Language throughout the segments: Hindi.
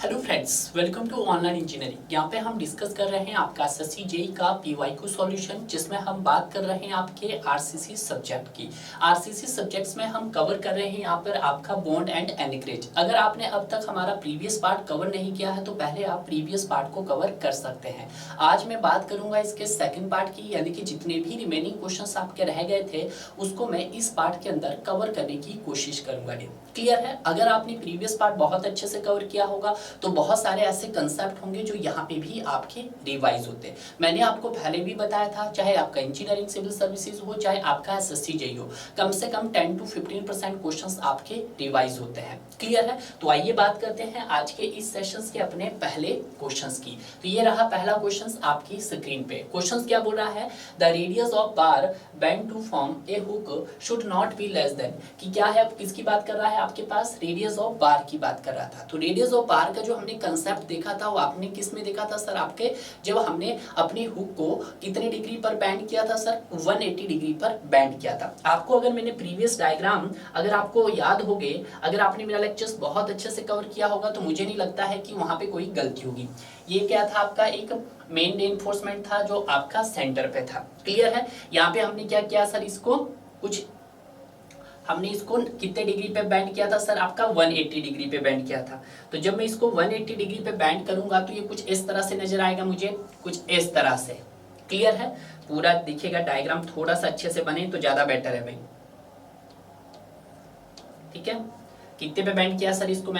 Hello friends, welcome to online engineering. यहाँ पे हम डिस्कस कर रहे हैं आपका एसएससी जेईई का पीवाईक्यू सॉल्यूशन, जिसमें हम बात कर रहे हैं आपके आरसीसी सब्जेक्ट की। आरसीसी सब्जेक्ट्स में हम कवर कर रहे हैं यहाँ पर आपका बॉन्ड एंड एनकरेज। अगर आपने अब तक हमारा प्रीवियस पार्ट कवर नहीं किया है तो पहले आप प्रीवियस पार्ट को कवर कर सकते हैं। आज मैं बात करूंगा इसके सेकेंड पार्ट की, यानी कि जितने भी रिमेनिंग क्वेश्चन आपके रह गए थे उसको मैं इस पार्ट के अंदर कवर करने की कोशिश करूंगा। क्लियर है? अगर आपने प्रीवियस पार्ट बहुत अच्छे से कवर किया होगा तो बहुत सारे ऐसे कंसेप्ट होंगे जो यहाँ पे भी आपके रिवाइज होते हैं। मैंने आपको पहले भी बताया था, चाहे आपका इंजीनियरिंग सिविल सर्विसेज हो, चाहे आपका एसएससी जेईई हो, कम से कम 10 to 15% क्वेश्चंस आपके रिवाइज होते हैं। क्लियर है? तो आइए बात करते हैं आज के इस सेशंस के अपने पहले क्वेश्चंस की। तो ये रहा पहला क्वेश्चन आपकी स्क्रीन पे। क्वेश्चन क्या बोल रहा है? The radius of bar bend to form a hook should not be less than, कि क्या है, किसकी बात कर रहा है आपके पास? रेडियस ऑफ बार की बात कर रहा था। तो रेडियस ऑफ बार का जो हमने कंसेप्ट देखा था वो आपने किस में देखा था सर? आपके जब हमने अपनी हुक को कितने डिग्री पर बेंड किया था सर? 180 डिग्री पर बेंड किया था। आपको अगर मैंने प्रीवियस डायग्राम अगर आपको याद हो गए, अगर आपने मेरा लेक्चर्स बहुत अच्छे से कवर किया होगा तो मुझे नहीं लगता है कि वहां पे कोई गलती होगी। ये क्या था? आपका एक मेन रेनफोर्समेंट था जो आपका सेंटर पे था। क्लियर है? यहाँ पे हमने क्या किया सर? हमने इसको कितने डिग्री पे बैंड किया था सर? आपका 180 डिग्री पे बैंड किया था। तो जब मैं इसको 180 डिग्री पे बैंड करूंगा तो ये कुछ इस तरह से नजर आएगा मुझे, कुछ इस तरह से। क्लियर है? पूरा दिखेगा, डायग्राम थोड़ा सा अच्छे से बने तो ज्यादा बेटर है भाई। ठीक है? कितने पे बैंड किया सर इसको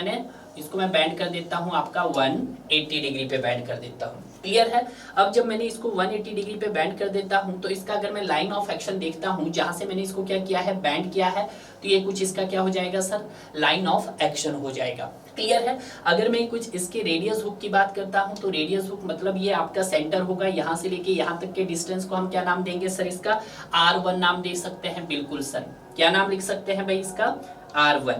मैं बैंड कर देता हूं आपका 180 डिग्री पे बैंड कर देता हूं। क्लियर है? अब जब मैंने इसको 180 डिग्री पे बैंड कर देता हूं तो इसका अगर मैं लाइन ऑफ एक्शन देखता हूं, जहां से मैंने इसको क्या किया है, बैंड किया है, तो ये कुछ इसका क्या हो जाएगा सर? लाइन ऑफ एक्शन हो जाएगा। क्लियर है? अगर मैं कुछ इसके रेडियस हुक की बात करता हूं तो रेडियस हुक मतलब ये आपका सेंटर होगा, यहां से लेके यहां तक के डिस्टेंस को हम क्या नाम देंगे सर? इसका R1 नाम दे सकते हैं। बिल्कुल सर, क्या नाम लिख सकते हैं भाई? इसका R1।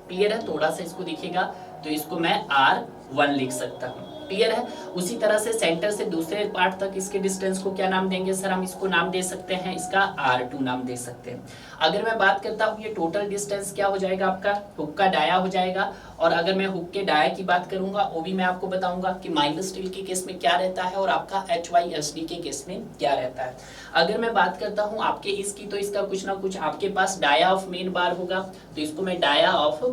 क्लियर है? थोड़ा सा इसको दिखेगा तो इसको मैं R1 लिख सकता हूं। क्लियर है? उसी तरह से सेंटर से दूसरे पार्ट तक इसके डिस्टेंस को क्या नाम देंगे सर? हम इसको नाम दे सकते हैं, इसका R2 नाम दे सकते हैं। अगर मैं बात करता हूं ये टोटल डिस्टेंस क्या हो जाएगा आपका? हुक का डाया हो जाएगा। और अगर मैं हुक के डाया की बात करूंगा वो भी मैं आपको बताऊंगा कि माइल्ड स्टील के केस में क्या रहता है और आपका HYSD के केस में क्या रहता है। अगर मैं बात करता हूं आपके इसकी, तो इसका कुछ ना कुछ आपके पास डाया ऑफ मेन बार होगा, तो इसको मैं डाया ऑफ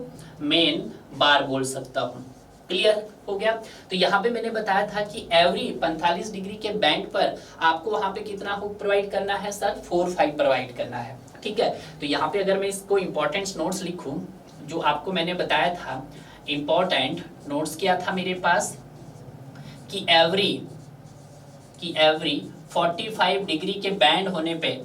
मेन बार बोल सकता हूं। क्लियर हो गया? तो यहाँ पे मैंने बताया था कि एवरी 45 डिग्री के बैंड पर आपको वहां पे कितना हुक प्रोवाइड करना है सर? 4-5 प्रोवाइड करना है। ठीक है? तो यहाँ पे अगर मैं इसको इंपॉर्टेंट नोट्स लिखूं, जो आपको मैंने बताया था, इंपॉर्टेंट नोट्स क्या था मेरे पास कि एवरी 45 डिग्री के बैंड होने पे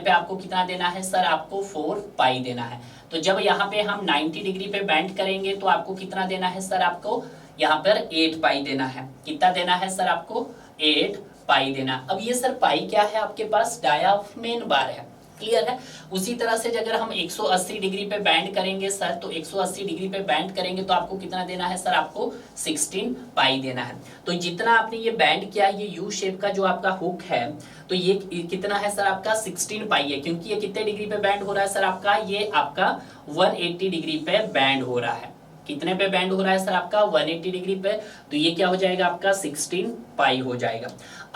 आपको कितना देना है सर? आपको 4 पाई देना है। तो जब यहाँ पे हम 90 डिग्री पे बैंड करेंगे तो आपको कितना देना है सर? आपको यहाँ पर 8 पाई देना है। कितना देना है सर? आपको 8 पाई देना। अब ये सर पाई क्या है आपके पास? डाया ऑफ मेन बार है। क्लियर है? उसी तरह से अगर हम 180 डिग्री पे बैंड करेंगे सर, तो 180 डिग्री पे बैंड करेंगे तो आपको कितना देना है सर? आपको 16 पाई देना है। तो जितना आपने ये बैंड किया, ये यू शेप का जो आपका हुक है, तो ये कितना है सर? आपका 16 पाई है, क्योंकि ये कितने डिग्री पे बैंड हो रहा है सर? आपका ये आपका 180 डिग्री पे बैंड हो रहा है। कितने पे बैंड हो रहा है सर? आपका 180 डिग्री पे। तो ये क्या हो जाएगा? आपका 16 पाई हो जाएगा।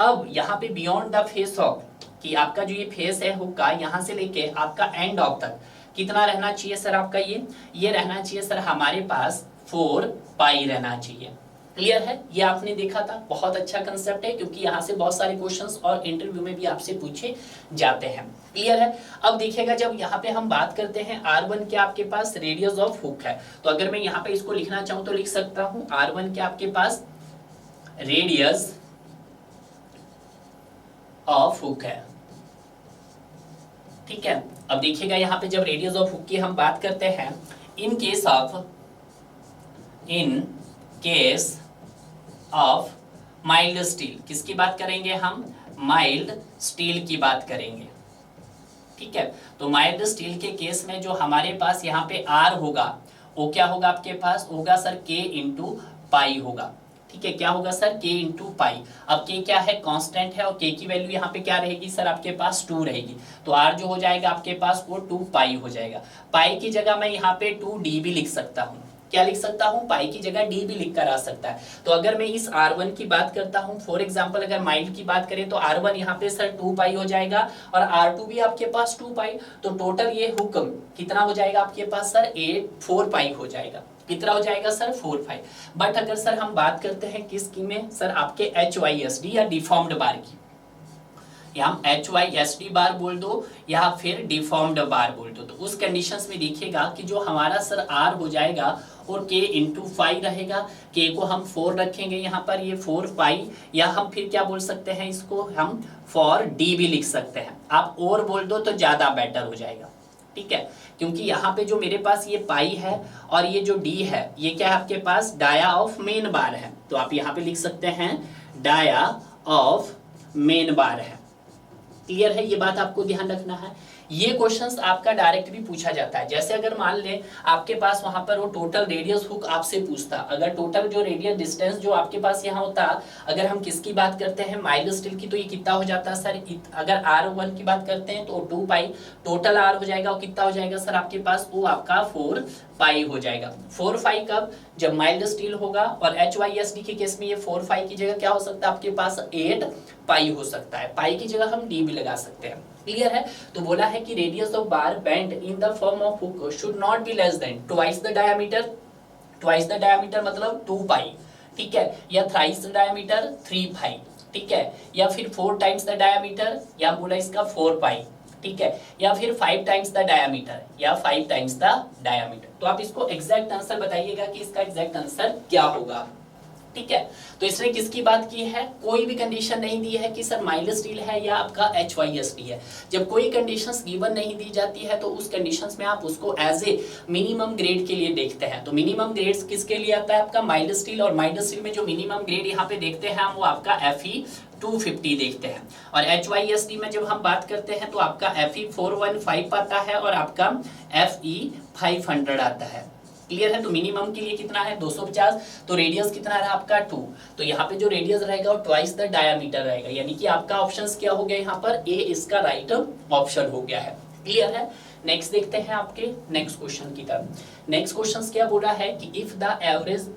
अब यहाँ पे बियॉन्ड द फेस ऑफ, कि आपका जो ये फेस है हुक का, यहाँ से लेके आपका एंड ऑफ तक कितना रहना चाहिए सर? आपका ये रहना चाहिए सर हमारे पास 4 पाई रहना चाहिए। क्लियर है? ये आपने देखा था, बहुत अच्छा कंसेप्ट है, क्योंकि यहाँ से बहुत सारे क्वेश्चंस और इंटरव्यू में भी आपसे पूछे जाते हैं। क्लियर है? अब देखिएगा, जब यहाँ पे हम बात करते हैं R1 क्या आपके पास रेडियस ऑफ हुक है, तो अगर मैं यहाँ पे इसको लिखना चाहूँ तो लिख सकता हूँ R1 क्या आपके पास रेडियस ऑफ हुक है। ठीक है? अब देखिएगा यहाँ पे जब रेडियस ऑफ हुक की हम बात करते हैं, in case of mild steel, किसकी बात करेंगे हम? माइल्ड स्टील की बात करेंगे। ठीक है? तो माइल्ड स्टील के केस में जो हमारे पास यहाँ पे R होगा वो क्या होगा आपके पास? होगा सर K इंटू पाई होगा। ठीक है? क्या होगा सर? K into pi. अब K क्या है? कांस्टेंट है, और K की वैल्यू यहाँ पे क्या रहेगी सर? आपके पास 2 रहेगी। तो R जो हो जाएगा आपके पास वो 2 पाई हो जाएगा। पाई की जगह मैं यहाँ पे 2d भी लिख सकता हूँ। क्या लिख सकता हूँ, पाई की जगह डी भी लिख कर आ सकता है। तो अगर मैं इस R1 की बात करता हूँ, फॉर एग्जांपल अगर माइल की बात करें तो R1 यहाँ पे सर 2 पाई हो जाएगा और R2 भी आपके पास 2 पाई, तो टोटल ये हुक्म कितना हो जाएगा आपके पास सर 4 पाई हो जाएगा। कितना हो जाएगा सर 4 पाई। बट अगर सर हम बात करते हैं किसकी में सर, आपके HYSD या डिफॉर्म्ड बार की, या हम HYSD बार बोल दो या फिर डिफॉर्म्ड बार बोल दो, तो उस कंडीशंस में देखिएगा कि जो हमारा सर R हो जाएगा और K इंटू 5 रहेगा, K को हम 4 रखेंगे यहाँ पर, ये 4 पाई, या हम फिर क्या बोल सकते हैं इसको, हम फॉर D भी लिख सकते हैं। आप और बोल दो तो ज़्यादा बेटर हो जाएगा, ठीक है, क्योंकि यहाँ पे जो मेरे पास ये पाई है और ये जो D है, ये क्या है आपके पास, डाया ऑफ मेन बार है, तो आप यहाँ पे लिख सकते हैं डाया ऑफ मेन बार है। क्लियर है, ये बात आपको ध्यान रखना है। ये क्वेश्चंस आपका डायरेक्ट भी पूछा जाता है। जैसे अगर मान ले आपके पास वहां पर वो टोटल रेडियस हुक आपसे पूछता, अगर टोटल जो रेडियस डिस्टेंस जो आपके पास यहाँ होता, अगर हम किसकी बात करते हैं, माइल स्टील की, तो ये कितना हो जाता है सर, अगर R1 की बात करते हैं तो 2 पाई, टोटल R हो जाएगा, वो कितना हो जाएगा सर आपके पास, वो आपका 4 पाई हो जाएगा। 4 पाई कब, जब माइल्ड स्टील होगा, और HYSD के केस में ये 4 पाई की जगह क्या हो सकता है आपके पास, 8 पाई हो सकता है। पाई की जगह हम D भी लगा सकते हैं। क्लियर है, तो बोला है कि radius of bar bend in the form of hook should not be less then twice the diameter, twice the diameter मतलब 2 पाई, ठीक है, या थ्राइस द डायमीटर 3 पाई, ठीक है, या फिर 4 टाइम्स द डायमीटर, या बोला इसका 4 पाई, ठीक है, या फिर 5 टाइम्स द डायमीटर, या 5 टाइम्स द डायमीटर। तो आप इसको एग्जैक्ट आंसर बताइएगा कि इसका एग्जैक्ट आंसर क्या होगा, ठीक है। तो इसने किसकी बात की है, कोई भी कंडीशन नहीं दी है कि सर माइल्ड स्टील है या आपका HYSD है। जब कोई कंडीशंस गिवन नहीं दी जाती है तो उस कंडीशंस में आप उसको एज ए मिनिमम ग्रेड के लिए देखते हैं। तो मिनिमम ग्रेड्स किसके लिए आता है, आपका माइल्ड स्टील, और माइल्ड स्टील में जो मिनिमम ग्रेड यहाँ पे देखते हैं हम, वो आपका FE 250 देखते हैं, और HYSD में जब हम बात करते हैं तो आपका FE 415 आता है और आपका FE 500 आता है। क्लियर है, तो मिनिमम के लिए कितना है 250, तो रेडियस कितना रहा आपका 2, तो यहाँ पे जो रेडियस रहेगा वो ट्वाइस द डायमीटर रहेगा, यानी कि आपका ऑप्शंस क्या हो गया यहाँ पर, ए इसका राइट ऑप्शन हो गया है। क्लियर है, नेक्स्ट देखते हैं आपके नेक्स्ट क्वेश्चन की तरफ। नेक्स्ट क्वेश्चन क्या बोला है कि if the average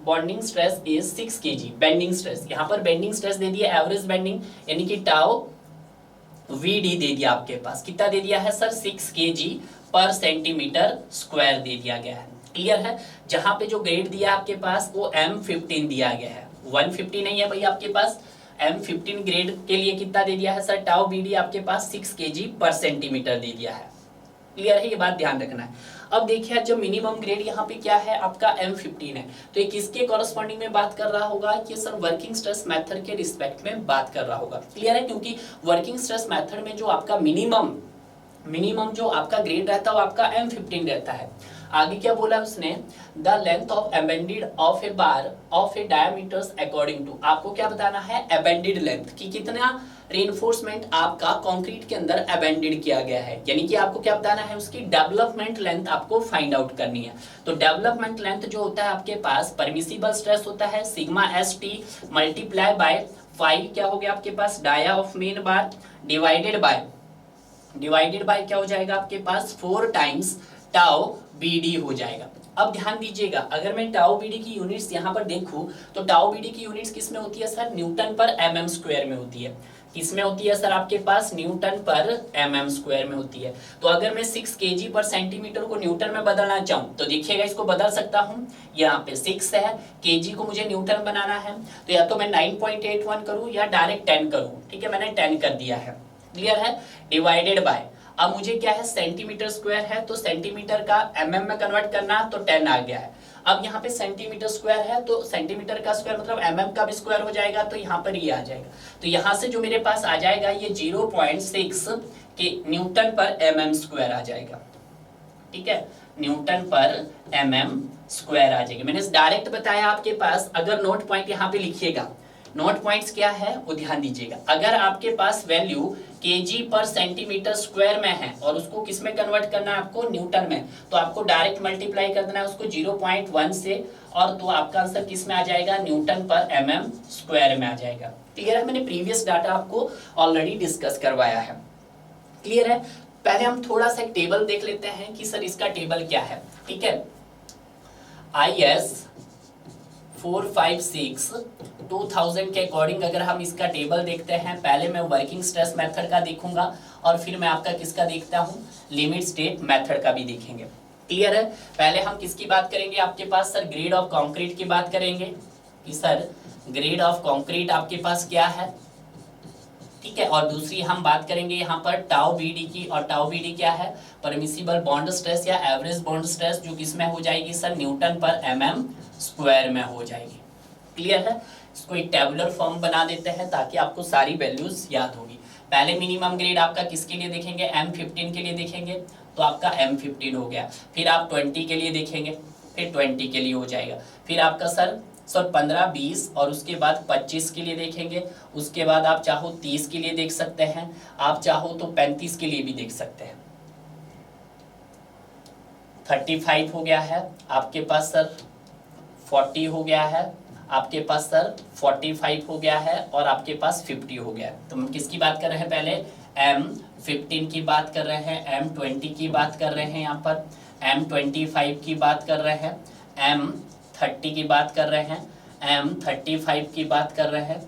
bonding stress is 6 kg, bending stress, यहाँ पर बेंडिंग स्ट्रेस दे दिया एवरेज बेंडिंग, यानी कि टाउ VD दे दिया आपके पास, कितना दे दिया है सर 6 kg पर सेंटीमीटर स्क्वायर दे दिया गया है। क्लियर है, जहां पे जो ग्रेड दिया आपके पास वो M15 दिया गया है, 150 नहीं है भाई आपके पास, M15 ग्रेड के लिए कितना दे दिया है सर, टाउ BD आपके पास 6 kg पर सेंटीमीटर दे दिया है। क्लियर है, ये बात ध्यान रखना है। अब देखिए जो मिनिमम ग्रेड यहाँ पे क्या है आपका M15 है, तो ये किसके कॉरस्पॉन्डिंग में बात कर रहा होगा, कि सर वर्किंग स्ट्रेस मेथड के रिस्पेक्ट में बात कर रहा होगा। क्लियर है, क्योंकि वर्किंग स्ट्रेस मेथड में जो आपका मिनिमम जो आपका ग्रेड रहता है वो आपका M15 रहता है। आगे क्या बोला उसने, द लेंथ ऑफ अबेंडेड of a bar of a diameters according to, आपको क्या बताना है अबेंडेड लेंथ, कि कितना रेनफोर्समेंट आपका कंक्रीट के अंदर अबेंडेड किया गया है, यानी कि आपको क्या बताना है, उसकी डेवलपमेंट लेंथ आपको फाइंड आउट करनी है। तो डेवलपमेंट लेंथ जो होता है आपके पास, परमिसिबल स्ट्रेस होता है सिग्मा ST मल्टीप्लाई बाय 5 क्या हो गया आपके पास, dia of main bar divided by क्या हो जाएगा आपके पास 4 टाइम्स टाउ BD हो जाएगा। अब ध्यान दीजिएगा, अगर मैं टाउ BD की यूनिट्स यहाँ पर देखूं तो टाउ BD की यूनिट्स किस में होती है सर, न्यूटन पर mm स्क्वायर में होती है। किस में होती है सर आपके पास, न्यूटन पर mm स्क्वायर में होती है। तो अगर मैं 6 kg पर सेंटीमीटर को न्यूटन में बदलना चाहूँ तो देखिएगा इसको बदल सकता हूँ, यहाँ पे 6 है, kg को मुझे न्यूटन बनाना है, तो या तो मैं 9.81 करूँ या डायरेक्ट 10 करूँ, ठीक है, मैंने 10 कर दिया है। क्लियर है, डिवाइडेड बाय, अब मुझे क्या है सेंटीमीटर स्क्वायर है तो सेंटीमीटर का mm में कन्वर्ट करना, तो 10 आ गया है। अब यहाँ पे सेंटीमीटर स्क्वायर है तो सेंटीमीटर का स्क्वायर मतलब mm का भी स्क्वायर हो जाएगा, तो यहाँ पर ये आ जाएगा, तो यहाँ से जो मेरे पास आ जाएगा ये 0.6 के न्यूटन पर mm स्क्वायर आ जाएगा, ठीक है, न्यूटन पर mm स्क्वायर आ जाएगा। मैंने डायरेक्ट बताया आपके पास, अगर नोट पॉइंट यहाँ पे लिखिएगा, नोट पॉइंट्स क्या है वो ध्यान दीजिएगा। अगर आपके पास वैल्यू kg पर सेंटीमीटर स्क्वायर में है और उसको किस में कन्वर्ट करना है आपको, न्यूटन में, तो आपको डायरेक्ट मल्टीप्लाई कर देना है उसको 0.1 से, और तो आपका आंसर किस में आ जाएगा, न्यूटन पर mm स्क्वायर में आ जाएगा। क्लियर है, मैंने प्रीवियस डाटा आपको ऑलरेडी डिस्कस करवाया है। क्लियर है, पहले हम थोड़ा सा एक टेबल देख लेते हैं कि सर इसका टेबल क्या है, ठीक है। IS 456 2000 के अकॉर्डिंग अगर हम इसका टेबल देखते हैं, पहले मैं वर्किंग स्ट्रेस मेथड का देखूंगा और फिर मैं आपका किसका देखता हूं, लिमिट स्टेट मेथड का भी देखेंगे। क्लियर है? पहले हम किसकी बात करेंगे आपके पास सर, ग्रेड ऑफ कंक्रीट की बात करेंगे कि सर ग्रेड ऑफ कंक्रीट आपके पास क्या है, ठीक है। और दूसरी हम बात करेंगे यहाँ पर टाउ बीडी की, और टाउ बीडी क्या है, परमिसिबल बॉन्ड स्ट्रेस या एवरेज बॉन्ड स्ट्रेस, जो किसमें हो जाएगी सर, न्यूटन पर mm स्क्वायर में हो जाएगी। क्लियर है? इसको एक टेबुलर फॉर्म बना देते हैं ताकि आपको सारी वैल्यूज याद होगी। पहले मिनिमम ग्रेड आपका किसके लिए देखेंगे, M15 के लिए देखेंगे, तो आपका M15 हो गया। फिर आप 20 के लिए देखेंगे, फिर 20 के लिए हो जाएगा। फिर आपका सर 15, 20 और उसके बाद 25 के लिए देखेंगे। उसके बाद आप चाहो 30 के लिए देख सकते हैं, आप चाहो तो 35 के लिए भी देख सकते हैं। 35 हो गया है आपके पास सर, 40 हो गया है आपके पास सर, 45 हो गया है और आपके पास 50 हो गया है। तो हम किसकी बात कर रहे हैं, पहले M15 की बात कर रहे हैं, M20 की बात कर रहे हैं, यहाँ पर M25 की बात कर रहे हैं, M30 की बात कर रहे हैं, M35 की बात कर रहे हैं।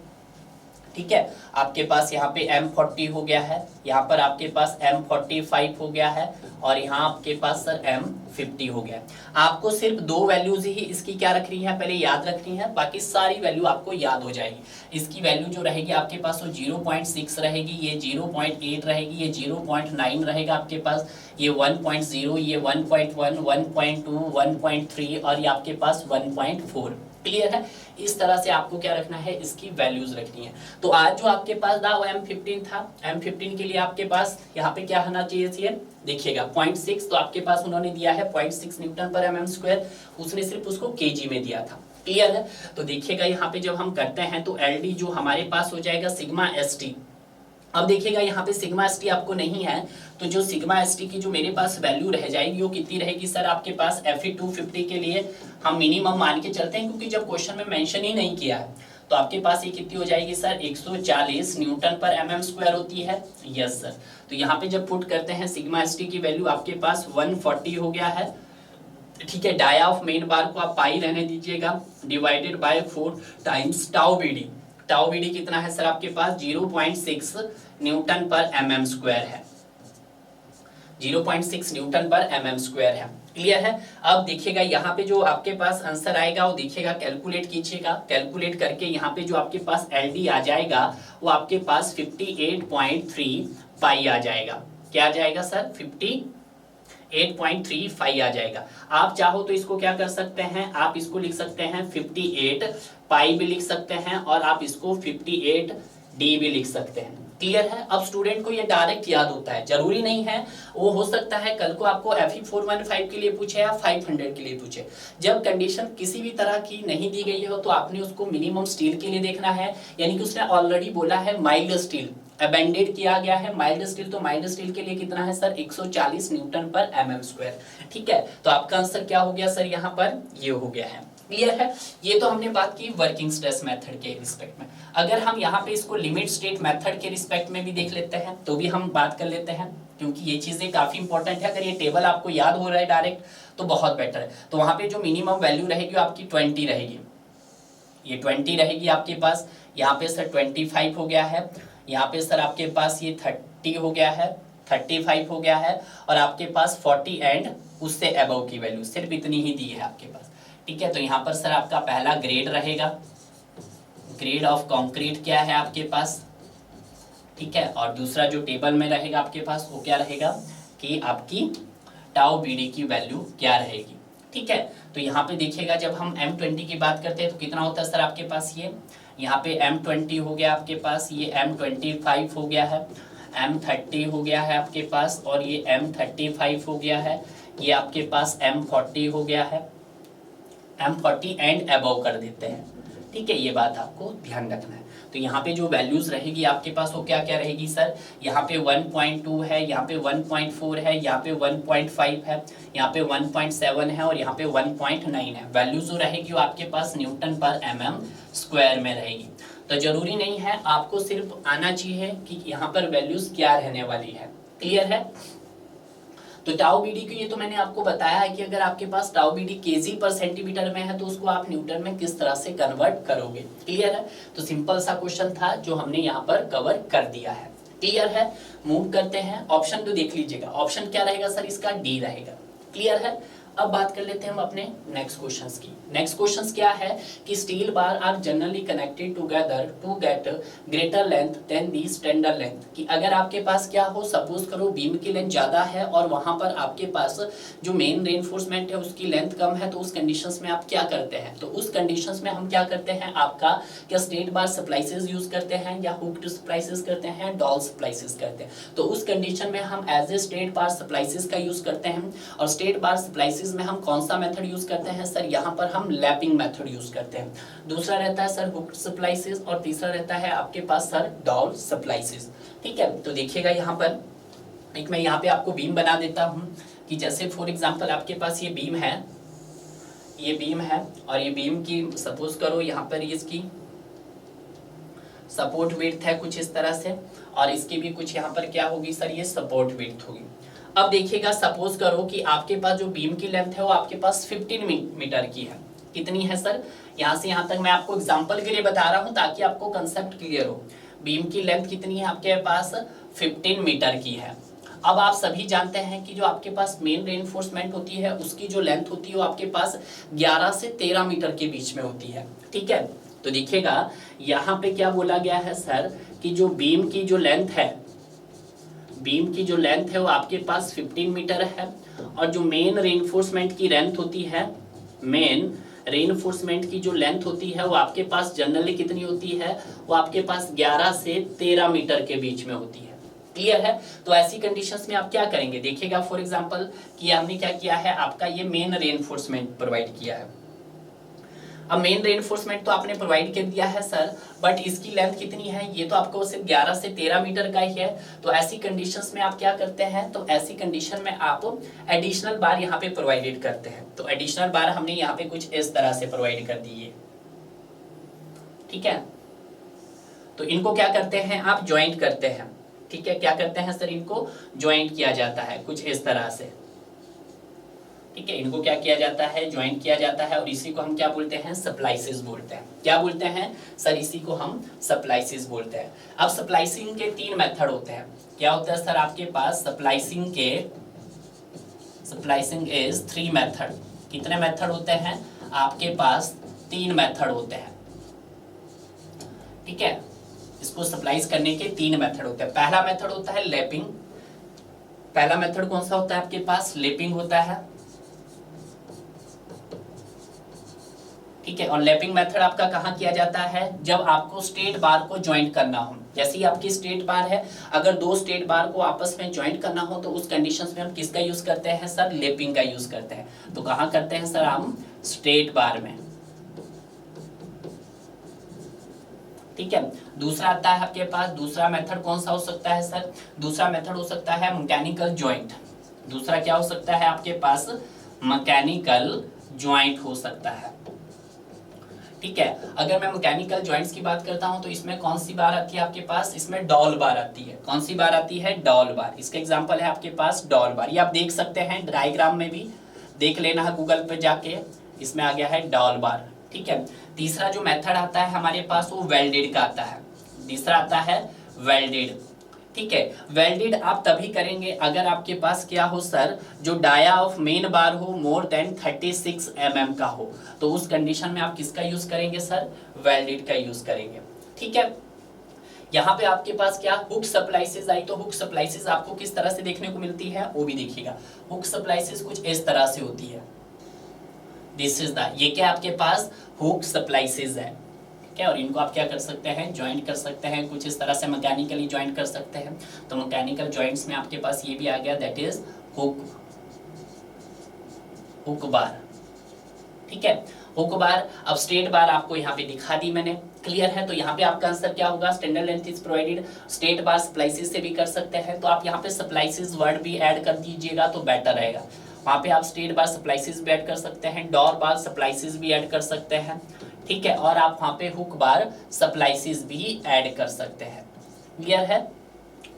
ठीक है, आपके पास यहाँ पे M40 हो गया है, यहाँ पर आपके पास M45 हो गया है और यहाँ आपके पास सर M50 हो गया है। आपको सिर्फ दो वैल्यूज ही इसकी क्या रख रही है, पहले याद रख रही है, बाकी सारी वैल्यू आपको याद हो जाएगी। इसकी वैल्यू जो रहेगी आपके पास वो 0.6 रहेगी, ये 0.8 रहेगी, ये 0.9 रहेगा आपके पास, ये 1.0, ये 1.1, 1.2, 1.3 और ये आपके पास 1.4। क्लियर है? इस तरह से आपको क्या रखना है, इसकी वैल्यूज रखनी है। तो आज जो आपके पास था वो M15 था, M15 के लिए आपके पास यहाँ पे क्या होना चाहिए, देखिएगा 0.6, तो आपके पास उन्होंने दिया है 0.6 न्यूटन पर mm स्क्वायर, उसने सिर्फ उसको kg में दिया था। क्लियर है? तो देखिएगा यहाँ पे जब हम करते हैं तो LD जो हमारे पास हो जाएगा सिग्मा ST। अब देखिएगा यहाँ पे सिग्मा ST आपको नहीं है, तो जो सिग्मा ST की जो मेरे पास वैल्यू रह जाएगी वो कितनी रहेगी सर, आपके पास Fe 250 के लिए हम मिनिमम मान के चलते हैं, क्योंकि जब क्वेश्चन में मेंशन ही नहीं किया है, तो आपके पास ये कितनी हो जाएगी सर, 140 न्यूटन पर mm स्क्वायर होती है। यस सर, तो यहाँ पे जब पुट करते हैं सिग्मा ST की वैल्यू आपके पास 140 हो गया है। ठीक है, डाया ऑफ मेन बार को आप पाई रहने दीजिएगा, divided by 4 times tau BD. Tau BD कितना है सर आपके पास, 0.6 न्यूटन पर mm स्क्वायर है, 0.6 न्यूटन पर mm स्क्वायर है। क्लियर है? अब देखिएगा यहाँ पे जो आपके पास आंसर आएगा वो देखिएगा, कैलकुलेट कीजिएगा, कैलकुलेट करके यहाँ पे जो आपके पास LD आ जाएगा वो आपके पास 58.3 पाई आ जाएगा। क्या आ जाएगा सर, 58.35 आ जाएगा। आप चाहो तो इसको क्या कर सकते हैं, आप इसको लिख सकते हैं 58 पाई भी लिख सकते हैं और आप इसको 58 D भी लिख सकते हैं। क्लियर है? अब स्टूडेंट को ये डायरेक्ट याद होता है, जरूरी नहीं है, वो हो सकता है कल को आपको Fe 415 के लिए पूछे या 500 के लिए पूछे। जब कंडीशन किसी भी तरह की नहीं दी गई हो तो आपने उसको मिनिमम स्टील के लिए देखना है, यानी कि उसने ऑलरेडी बोला है माइल्ड स्टील, अबेंडेड किया गया है माइल्ड स्टील, तो माइल्ड स्टील के लिए कितना है सर, 140 न्यूटन पर mm स्क्वायर। ठीक है, तो आपका आंसर क्या हो गया सर, यहाँ पर ये हो गया है। क्लियर है? ये तो हमने बात की वर्किंग स्ट्रेस मेथड के रिस्पेक्ट में। अगर हम यहाँ पे इसको लिमिट स्टेट मेथड के रिस्पेक्ट में भी देख लेते हैं तो भी हम बात कर लेते हैं, क्योंकि ये चीजें काफी इंपॉर्टेंट है। अगर ये टेबल आपको याद हो रहा है डायरेक्ट तो बहुत बेटर है। तो वहां पे जो मिनिमम वैल्यू रहेगी आपकी 20 रहेगी, ये 20 रहेगी आपके पास। यहाँ पे सर 25 हो गया है, यहाँ पे सर आपके पास ये 30 हो गया है, 35 हो गया है और आपके पास 40 एंड उससे अबव की वैल्यू सिर्फ इतनी ही दी है आपके पास। ठीक है, तो यहाँ पर सर आपका पहला ग्रेड रहेगा, ग्रेड ऑफ कंक्रीट क्या है आपके पास। ठीक है, और दूसरा जो टेबल में रहेगा आपके पास वो क्या रहेगा कि आपकी टाउ बीडी की वैल्यू क्या रहेगी। ठीक है, तो यहाँ पे देखिएगा जब हम M20 की बात करते हैं तो कितना होता है सर आपके पास, ये यहाँ पे M20 हो गया आपके पास, ये M25 हो गया है, M30 हो गया है आपके पास और ये M35 हो गया है, ये आपके पास M40 हो गया है, M40 एंड अबव कर देते हैं। ठीक है, ये बात आपको ध्यान रखना है। तो यहाँ पे जो वैल्यूज रहेगी आपके पास वो क्या क्या रहेगी सर, यहाँ पे 1.2 है, यहाँ पे 1.4 है, यहाँ पे 1.5 है, यहाँ पे 1.7 है और यहाँ पे 1.9 है। वैल्यूज जो रहेगी वो आपके पास न्यूटन पर mm स्क्वायर में रहेगी। तो जरूरी नहीं है, आपको सिर्फ आना चाहिए कि यहाँ पर वैल्यूज क्या रहने वाली है। क्लियर है? तो टाउ बीडी को ये तो मैंने आपको बताया है कि अगर आपके पास टाउ बीडी केजी पर सेंटीमीटर में है तो उसको आप न्यूटन में किस तरह से कन्वर्ट करोगे। क्लियर है? तो सिंपल सा क्वेश्चन था जो हमने यहाँ पर कवर कर दिया है। क्लियर है? मूव करते हैं, ऑप्शन तो देख लीजिएगा, ऑप्शन क्या रहेगा सर इसका? डी रहेगा। क्लियर है? अब बात कर लेते हैं हम अपने नेक्स्ट क्वेश्चंस की। नेक्स्ट क्वेश्चंस क्या है कि steel bars are generally connected together to get greater length than the standard length, कि अगर आपके पास क्या हो, सपोज करो बीम की लेंथ ज्यादा है और वहां पर आपके पास जो मेन रेनफोर्समेंट है उसकी लेंथ कम है, तो उस कंडीशंस में आप क्या करते हैं? तो उस कंडीशंस में हम क्या करते हैं, आपका क्या स्ट्रेट बार स्प्लाइसेस यूज करते हैं या हुक्ड स्प्लाइसेस करते हैं, डॉल स्प्लाइसेस करते हैं। तो उस कंडीशन में हम as a straight bar splices का यूज करते हैं। और स्ट्रेट बार स्प्लाइसेस में हम कौन सा मेथड यूज करते हैं सर? यहाँ पर हम लैपिंग मेथड यूज करते हैं। दूसरा रहता है सर हुक्ड स्प्लाइसेस और तीसरा रहता है आपके पास सर डॉल स्प्लाइसेस। ठीक है, तो देखिएगा यहाँ पर एक मैं यहाँ पे आपको बीम बना देता हूँ कि जैसे फॉर एग्जांपल आपके पास ये बीम है, ये बीम है और ये बीम की सपोज करो यहाँ पर इसकी सपोर्ट विड्थ है कुछ इस तरह से और इसकी भी कुछ यहाँ पर क्या होगी सर? ये सपोर्ट विड्थ होगी। अब देखिएगा सपोज करो कि आपके पास जो बीम की लेंथ है वो आपके पास 15 मीटर की है। कितनी है सर? यहाँ से यहाँ तक मैं आपको एग्जांपल के लिए बता रहा हूँ ताकि आपको कंसेप्ट क्लियर हो। बीम की लेंथ कितनी है आपके पास? 15 मीटर की है। अब आप सभी जानते हैं कि जो आपके पास मेन रेनफोर्समेंट होती है उसकी जो लेंथ होती है वो आपके पास 11 से 13 मीटर के बीच में होती है। ठीक है, तो देखिएगा यहाँ पे क्या बोला गया है सर कि जो बीम की जो लेंथ है, बीम की जो लेंथ है वो आपके पास 15 मीटर है और जो मेन रेनफोर्समेंट की लेंथ होती है, मेन रेनफोर्समेंट की जो लेंथ होती है वो आपके पास जनरली कितनी होती है? वो आपके पास 11 से 13 मीटर के बीच में होती है। क्लियर है? तो ऐसी कंडीशंस में आप क्या करेंगे? देखिएगा फॉर एग्जांपल कि हमने क्या किया है, आपका ये मेन रेनफोर्समेंट प्रोवाइड किया है। अब मेन रेनफोर्समेंट तो आपने प्रोवाइड कर दिया है सर, बट इसकी लेंथ कितनी है? ये तो आपको सिर्फ 11 से 13 मीटर का ही है। तो ऐसी कंडीशंस में आप क्या करते हैं? तो ऐसी कंडीशन में आप एडिशनल बार यहाँ पे प्रोवाइडेड करते हैं। तो एडिशनल बार हमने यहाँ पे कुछ इस तरह से प्रोवाइड कर दी है। ठीक है, तो इनको क्या करते हैं आप? ज्वाइंट करते हैं। ठीक है, क्या करते हैं सर? इनको ज्वाइंट किया जाता है कुछ इस तरह से। ठीक है, इनको क्या किया जाता है? ज्वाइंट किया जाता है और इसी को हम क्या बोलते हैं? स्प्लाइसेस बोलते हैं। क्या बोलते हैं सर? इसी को हम स्प्लाइसेस बोलते हैं। अब स्प्लाइसिंग के 3 मेथड होते हैं। क्या होता है सर आपके पास? Splicing is 3 method. कितने मेथड होते हैं आपके पास? 3 मेथड होते हैं। ठीक है, इसको स्प्लाइस करने के 3 मेथड होते हैं। पहला मेथड होता है लैपिंग। पहला मेथड कौन सा होता है आपके पास? लैपिंग होता है। ठीक है, और लैपिंग मेथड आपका कहाँ किया जाता है? जब आपको स्ट्रेट बार को ज्वाइंट करना हो। जैसे ही आपकी स्ट्रेट बार है, अगर 2 स्ट्रेट बार को आपस में ज्वाइंट करना हो तो उस कंडीशंस में हम किसका यूज करते हैं सर? लैपिंग का यूज करते हैं। तो कहाँ करते हैं सर? हम स्ट्रेट बार में। ठीक है, दूसरा आता है आपके पास, दूसरा मेथड कौन सा हो सकता है सर? दूसरा मेथड हो सकता है मैकेनिकल ज्वाइंट। दूसरा क्या हो सकता है आपके पास? मैकेनिकल ज्वाइंट हो सकता है। ठीक है, अगर मैं मैकेनिकल जॉइंट्स की बात करता हूं तो इसमें कौन सी बार आती है आपके पास? इसमें डॉल बार आती है। कौन सी बार आती है? डॉल बार। इसका एग्जांपल है आपके पास डॉल बार। ये आप देख सकते हैं डायग्राम में भी, देख लेना है गूगल पे जाके, इसमें आ गया है डॉल बार। ठीक है, तीसरा जो मेथड आता है हमारे पास वो वेल्डेड का आता है। तीसरा आता है वेल्डेड। ठीक है, वेल्डेड आप तभी करेंगे अगर आपके पास क्या हो सर? जो डाया ऑफ मेन बार हो मोर देन 36 mm का हो। तो उस कंडीशन में आप किसका यूज करेंगे सर? वेल्डेड का यूज करेंगे। ठीक है, यहाँ पे आपके पास क्या हुक स्प्लाइसेस आई, तो हुक स्प्लाइसेस आपको किस तरह से देखने को मिलती है वो भी देखिएगा। हुक स्प्लाइसेस कुछ इस तरह से होती है। दिस इज द, ये क्या आपके पास हुक स्प्लाइसेस है। क्या, और इनको आप क्या कर सकते हैं? ज्वाइंट कर सकते हैं कुछ इस तरह से, मैकेनिकली ज्वाइंट कर सकते हैं। तो मैकेनिकल ज्वाइंट्स में आपके पास ये भी आ गया, दैट इज हुक बार। ठीक है, हुक बार। अब स्ट्रेट बार आपको यहाँ पे दिखा दी मैंने। क्लियर है? तो यहाँ पे आपका आंसर क्या होगा? Standard length is provided. Straight bar splices से भी कर सकते हैं, तो आप यहाँ पे स्प्लाइसेस वर्ड भी ऐड कर दीजिएगा तो बेटर रहेगा। वहाँ पे आप स्ट्रेट बार स्प्लाइसेस भी ऐड कर सकते हैं, डॉल बार स्प्लाइसेस भी ऐड कर सकते हैं। ठीक है, और आप वहाँ पे हुक बार स्प्लाइसेस भी ऐड कर सकते हैं। क्लियर है?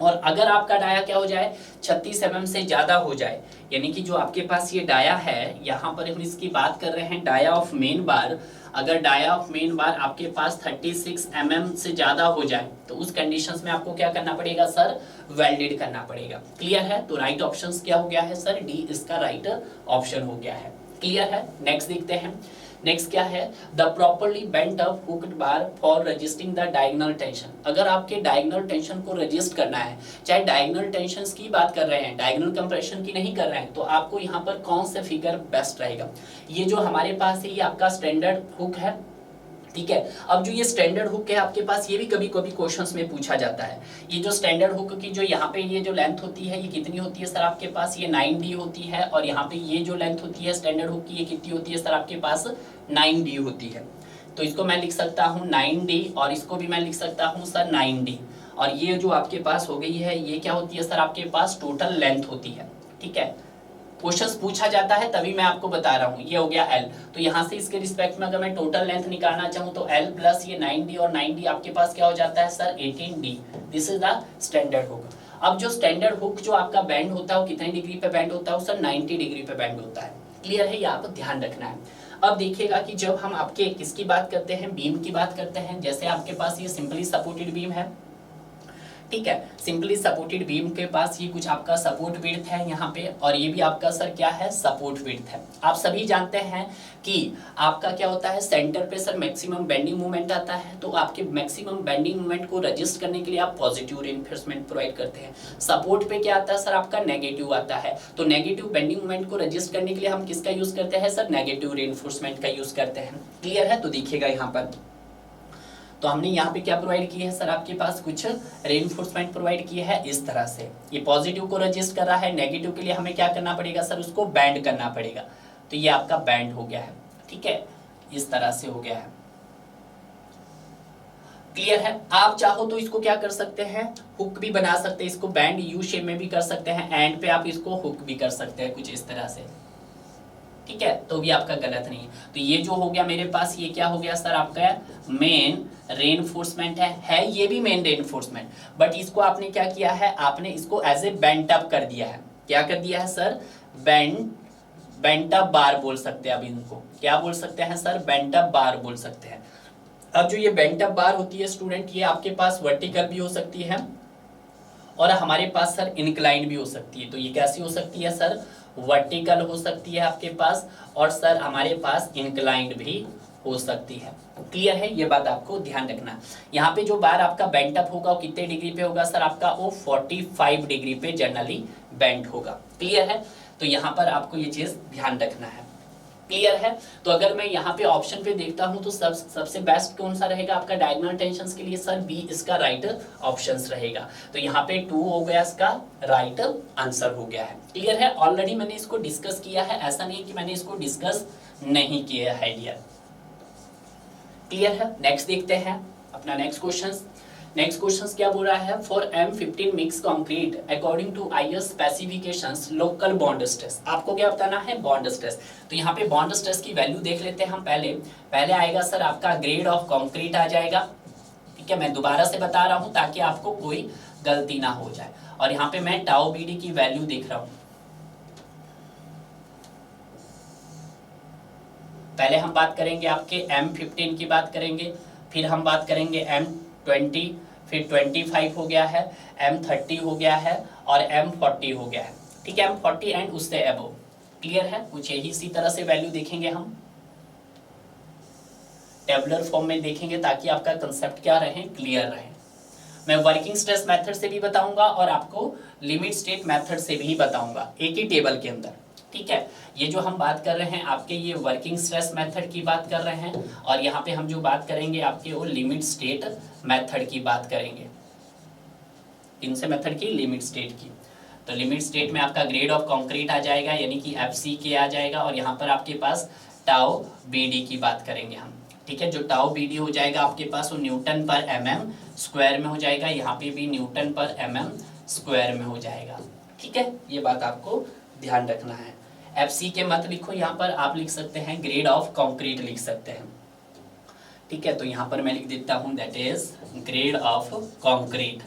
और अगर आपका डाया क्या हो जाए? 36 mm से ज्यादा हो जाए यानी कि जो आपके पास ये डाया है, यहाँ पर हम इसकी बात कर रहे हैं डाया ऑफ मेन बार। अगर डाया ऑफ मेन बार आपके पास 36 mm से ज्यादा हो जाए तो उस कंडीशंस में आपको क्या करना पड़ेगा सर, वेल्डेड करना पड़ेगा। क्लियर है? तो राइट ऑप्शन क्या हो गया है सर, डी इसका राइट ऑप्शन हो गया है। क्लियर है? नेक्स्ट देखते हैं। नेक्स्ट क्या है, the properly bent up hooked bar for resisting the diagonal tension. अगर आपके डायगोनल टेंशन को रजिस्ट करना है, चाहे डायगोनल टेंशन की बात कर रहे हैं, डायगोनल कंप्रेशन की नहीं कर रहे हैं, तो आपको यहाँ पर कौन से फिगर बेस्ट रहेगा। ये जो हमारे पास है ये आपका स्टैंडर्ड हुक है, ठीक है। अब जो ये स्टैंडर्ड हुक है आपके पास, ये भी कभी कभी क्वेश्चंस में पूछा जाता है। ये जो स्टैंडर्ड हुक की जो यहाँ पे ये जो लेंथ होती है ये कितनी होती है सर आपके पास, ये 9D होती है। और यहाँ पे ये जो लेंथ होती है स्टैंडर्ड हुक की ये कितनी होती है सर आपके पास, 9D होती है। तो इसको मैं लिख सकता हूँ 9D और इसको भी मैं लिख सकता हूँ सर 9D। और ये जो आपके पास हो गई है ये क्या होती है सर आपके पास, टोटल लेंथ होती है, ठीक है। क्वेश्चंस पूछा जाता है तभी मैं आपको बता रहा हूँ। ये हो गया L, तो यहाँ से इसके रिस्पेक्ट में अगर मैं टोटल लेंथ निकालना चाहूँ तो L प्लस ये 9D और 9D आपके पास क्या हो जाता है sir 18D। This is the standard hook. अब जो स्टैंडर्ड हुक जो आपका बैंड होता है वो कितने डिग्री पे बैंड होता है सर, 90 डिग्री पे बैंड होता है। क्लियर है? ये आप ध्यान रखना है। अब देखिएगा कि जब हम आपके किसकी बात करते हैं, बीम की बात करते हैं, जैसे आपके पास ये सिंपली सपोर्टेड बीम है, ठीक है। सिंपली सपोर्टेड बीम के पास ये कुछ आपका सपोर्ट विड्थ है यहाँ पे, और ये भी आपका सर क्या है, सपोर्ट विड्थ है। आप सभी जानते हैं कि आपका क्या होता है, सेंटर पे सर मैक्सिमम बेंडिंग मोमेंट आता है। तो आपके मैक्सिमम बेंडिंग मोमेंट को रजिस्ट करने के लिए आप पॉजिटिव रेनफोर्समेंट प्रोवाइड करते हैं। सपोर्ट पे क्या आता है सर आपका, नेगेटिव आता है। तो नेगेटिव बेंडिंग मोमेंट को रजिस्ट करने के लिए हम किसका यूज करते हैं सर, नेगेटिव रेनफोर्समेंट का यूज करते हैं। क्लियर है? तो देखिएगा यहाँ पर, तो हमने यहाँ पे क्या प्रोवाइड किया है सर आपके पास, कुछ रेनफोर्समेंट प्रोवाइड किया है इस तरह से। ये पॉजिटिव को रजिस्ट कर रहा है, नेगेटिव के लिए हमें क्या करना पड़ेगा सर, उसको बैंड करना पड़ेगा। तो ये आपका बैंड हो गया है, ठीक है, इस तरह से हो गया है। क्लियर है? आप चाहो तो इसको क्या कर सकते हैं, हुक भी बना सकते हैं, इसको बैंड यू शेप में भी कर सकते हैं, एंड पे आप इसको हुक भी कर सकते हैं कुछ इस तरह से, ठीक है। तो भी आपका गलत नहीं है। तो ये जो हो गया मेरे पास, ये क्या हो गया सर आपका मेन रेनफोर्समेंट है ये भी मेन रेनफोर्समेंट, बट इसको आपने क्या किया है, आपने इसको एज ए बेंट अप कर दिया है। क्या कर दिया है सर, बेंट अप बार बोल सकते हैं। अब इनको क्या बोल सकते हैं सर, बेंट अप बार बोल सकते हैं। अब जो ये बेंट अप बार होती है स्टूडेंट, ये आपके पास वर्टिकल भी हो सकती है और हमारे पास सर इंक्लाइन भी हो सकती है। तो ये कैसी हो सकती है सर, वर्टिकल हो सकती है आपके पास, और सर हमारे पास इंक्लाइंड भी हो सकती है। क्लियर है? ये बात आपको ध्यान रखना। यहाँ पे जो बार आपका बेंट अप होगा वो कितने डिग्री पे होगा सर आपका, वो 45 डिग्री पे जनरली बेंट होगा। क्लियर है? तो यहाँ पर आपको ये चीज ध्यान रखना है। क्लियर है? तो अगर मैं यहाँ पे ऑप्शन पे देखता हूँ तो सबसे बेस्ट कौन सा रहेगा आपका डायगोनल टेंशंस के लिए सर, बी इसका राइट ऑप्शन रहेगा। तो यहाँ पे 2 हो गया, इसका राइट आंसर हो गया है। क्लियर है? ऑलरेडी मैंने इसको डिस्कस किया है, ऐसा नहीं है कि मैंने इसको डिस्कस नहीं किया है डियर। क्लियर है? नेक्स्ट देखते हैं अपना नेक्स्ट क्वेश्चन। नेक्स्ट क्वेश्चन क्या बोल रहा है, for M15 mix concrete according to IS specifications local bond stress. आपको क्या बताना है, बॉन्ड स्ट्रेस। तो यहाँ पे बॉन्ड स्ट्रेस की वैल्यू देख लेते हैं हम। पहले आएगा सर आपका ग्रेड ऑफ कंक्रीट आ जाएगा, ठीक है। मैं दोबारा से बता रहा हूँ ताकि आपको कोई गलती ना हो जाए। और यहाँ पे मैं टाउ BD की वैल्यू देख रहा हूँ। पहले हम बात करेंगे आपके M15 की बात करेंगे, फिर हम बात करेंगे M20, फिर 25 हो गया है, M30 हो गया है और M40 हो गया है, ठीक है। M40 एंड उससे अबव। क्लियर है? कुछ यही इसी तरह से वैल्यू देखेंगे हम, टेबुलर फॉर्म में देखेंगे ताकि आपका कंसेप्ट क्या रहे, क्लियर रहे। मैं वर्किंग स्ट्रेस मेथड से भी बताऊंगा और आपको लिमिट स्टेट मेथड से भी बताऊंगा एक ही टेबल के अंदर, ठीक है। ये जो हम बात कर रहे हैं आपके, ये वर्किंग स्ट्रेस मेथड की बात कर रहे हैं, और यहाँ पे हम जो बात करेंगे आपके वो लिमिट स्टेट मेथड की बात करेंगे, इनसे मेथड की लिमिट स्टेट की। तो लिमिट स्टेट में आपका ग्रेड ऑफ कंक्रीट आ जाएगा, यानी कि FCK आ जाएगा, और यहाँ पर आपके पास टाउ BD की बात करेंगे हम, ठीक है। जो टाउ BD हो जाएगा आपके पास वो न्यूटन पर mm स्क्वायर में हो जाएगा, यहाँ पे भी न्यूटन पर mm स्क्वायर में हो जाएगा, ठीक है। ये बात आपको ध्यान रखना है। FCK मत लिखो यहाँ पर, आप लिख सकते हैं ग्रेड ऑफ कंक्रीट लिख सकते हैं, ठीक है। तो यहाँ पर मैं लिख देता हूँ that is grade of concrete.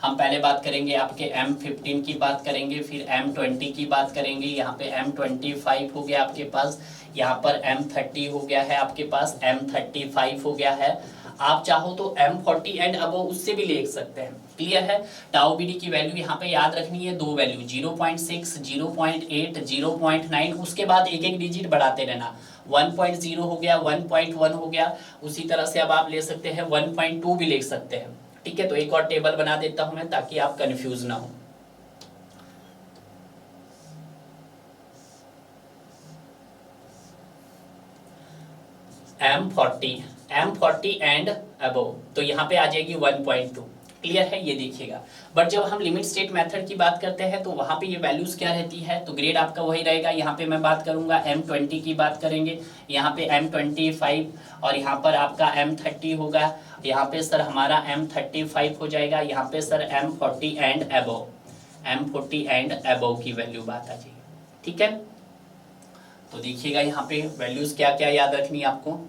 हम पहले बात करेंगे आपके M15 की बात करेंगे, फिर M20 की बात करेंगे, यहाँ पे M25 हो गया आपके पास, यहाँ पर M30 हो गया है आपके पास, M35 हो गया है। आप चाहो तो M40 एंड अब उससे भी ले सकते हैं। क्लियर है। टाउ बी डी की वैल्यू यहाँ पे याद रखनी है, दो वैल्यू 0.6, 0.8, 0.9, उसके बाद एक एक डिजिट बढ़ाते रहना। 1.0 हो गया, 1.1 हो गया, उसी तरह से अब आप ले सकते हैं 1.2 भी ले सकते हैं। ठीक है, तो एक और टेबल बना देता हूं मैं ताकि आप कंफ्यूज ना हो। M40 एंड अबव, तो यहाँ पे आ जाएगी 1.2। क्लियर है, ये देखिएगा। बट जब हम लिमिट स्टेट मेथड की बात करते हैं तो वहाँ पे ये वैल्यूज क्या रहती है, तो ग्रेड आपका वही रहेगा। यहाँ पे मैं बात करूंगा M20 की बात करेंगे, यहाँ पे M25 और यहाँ पर आपका M30 होगा। यहाँ पे सर हमारा M35 हो जाएगा, यहाँ पे sir M40 and above, M40 and above की वैल्यू बात आ जाएगी। ठीक है, तो देखिएगा यहाँ पे वैल्यूज क्या क्या याद रखनी है आपको।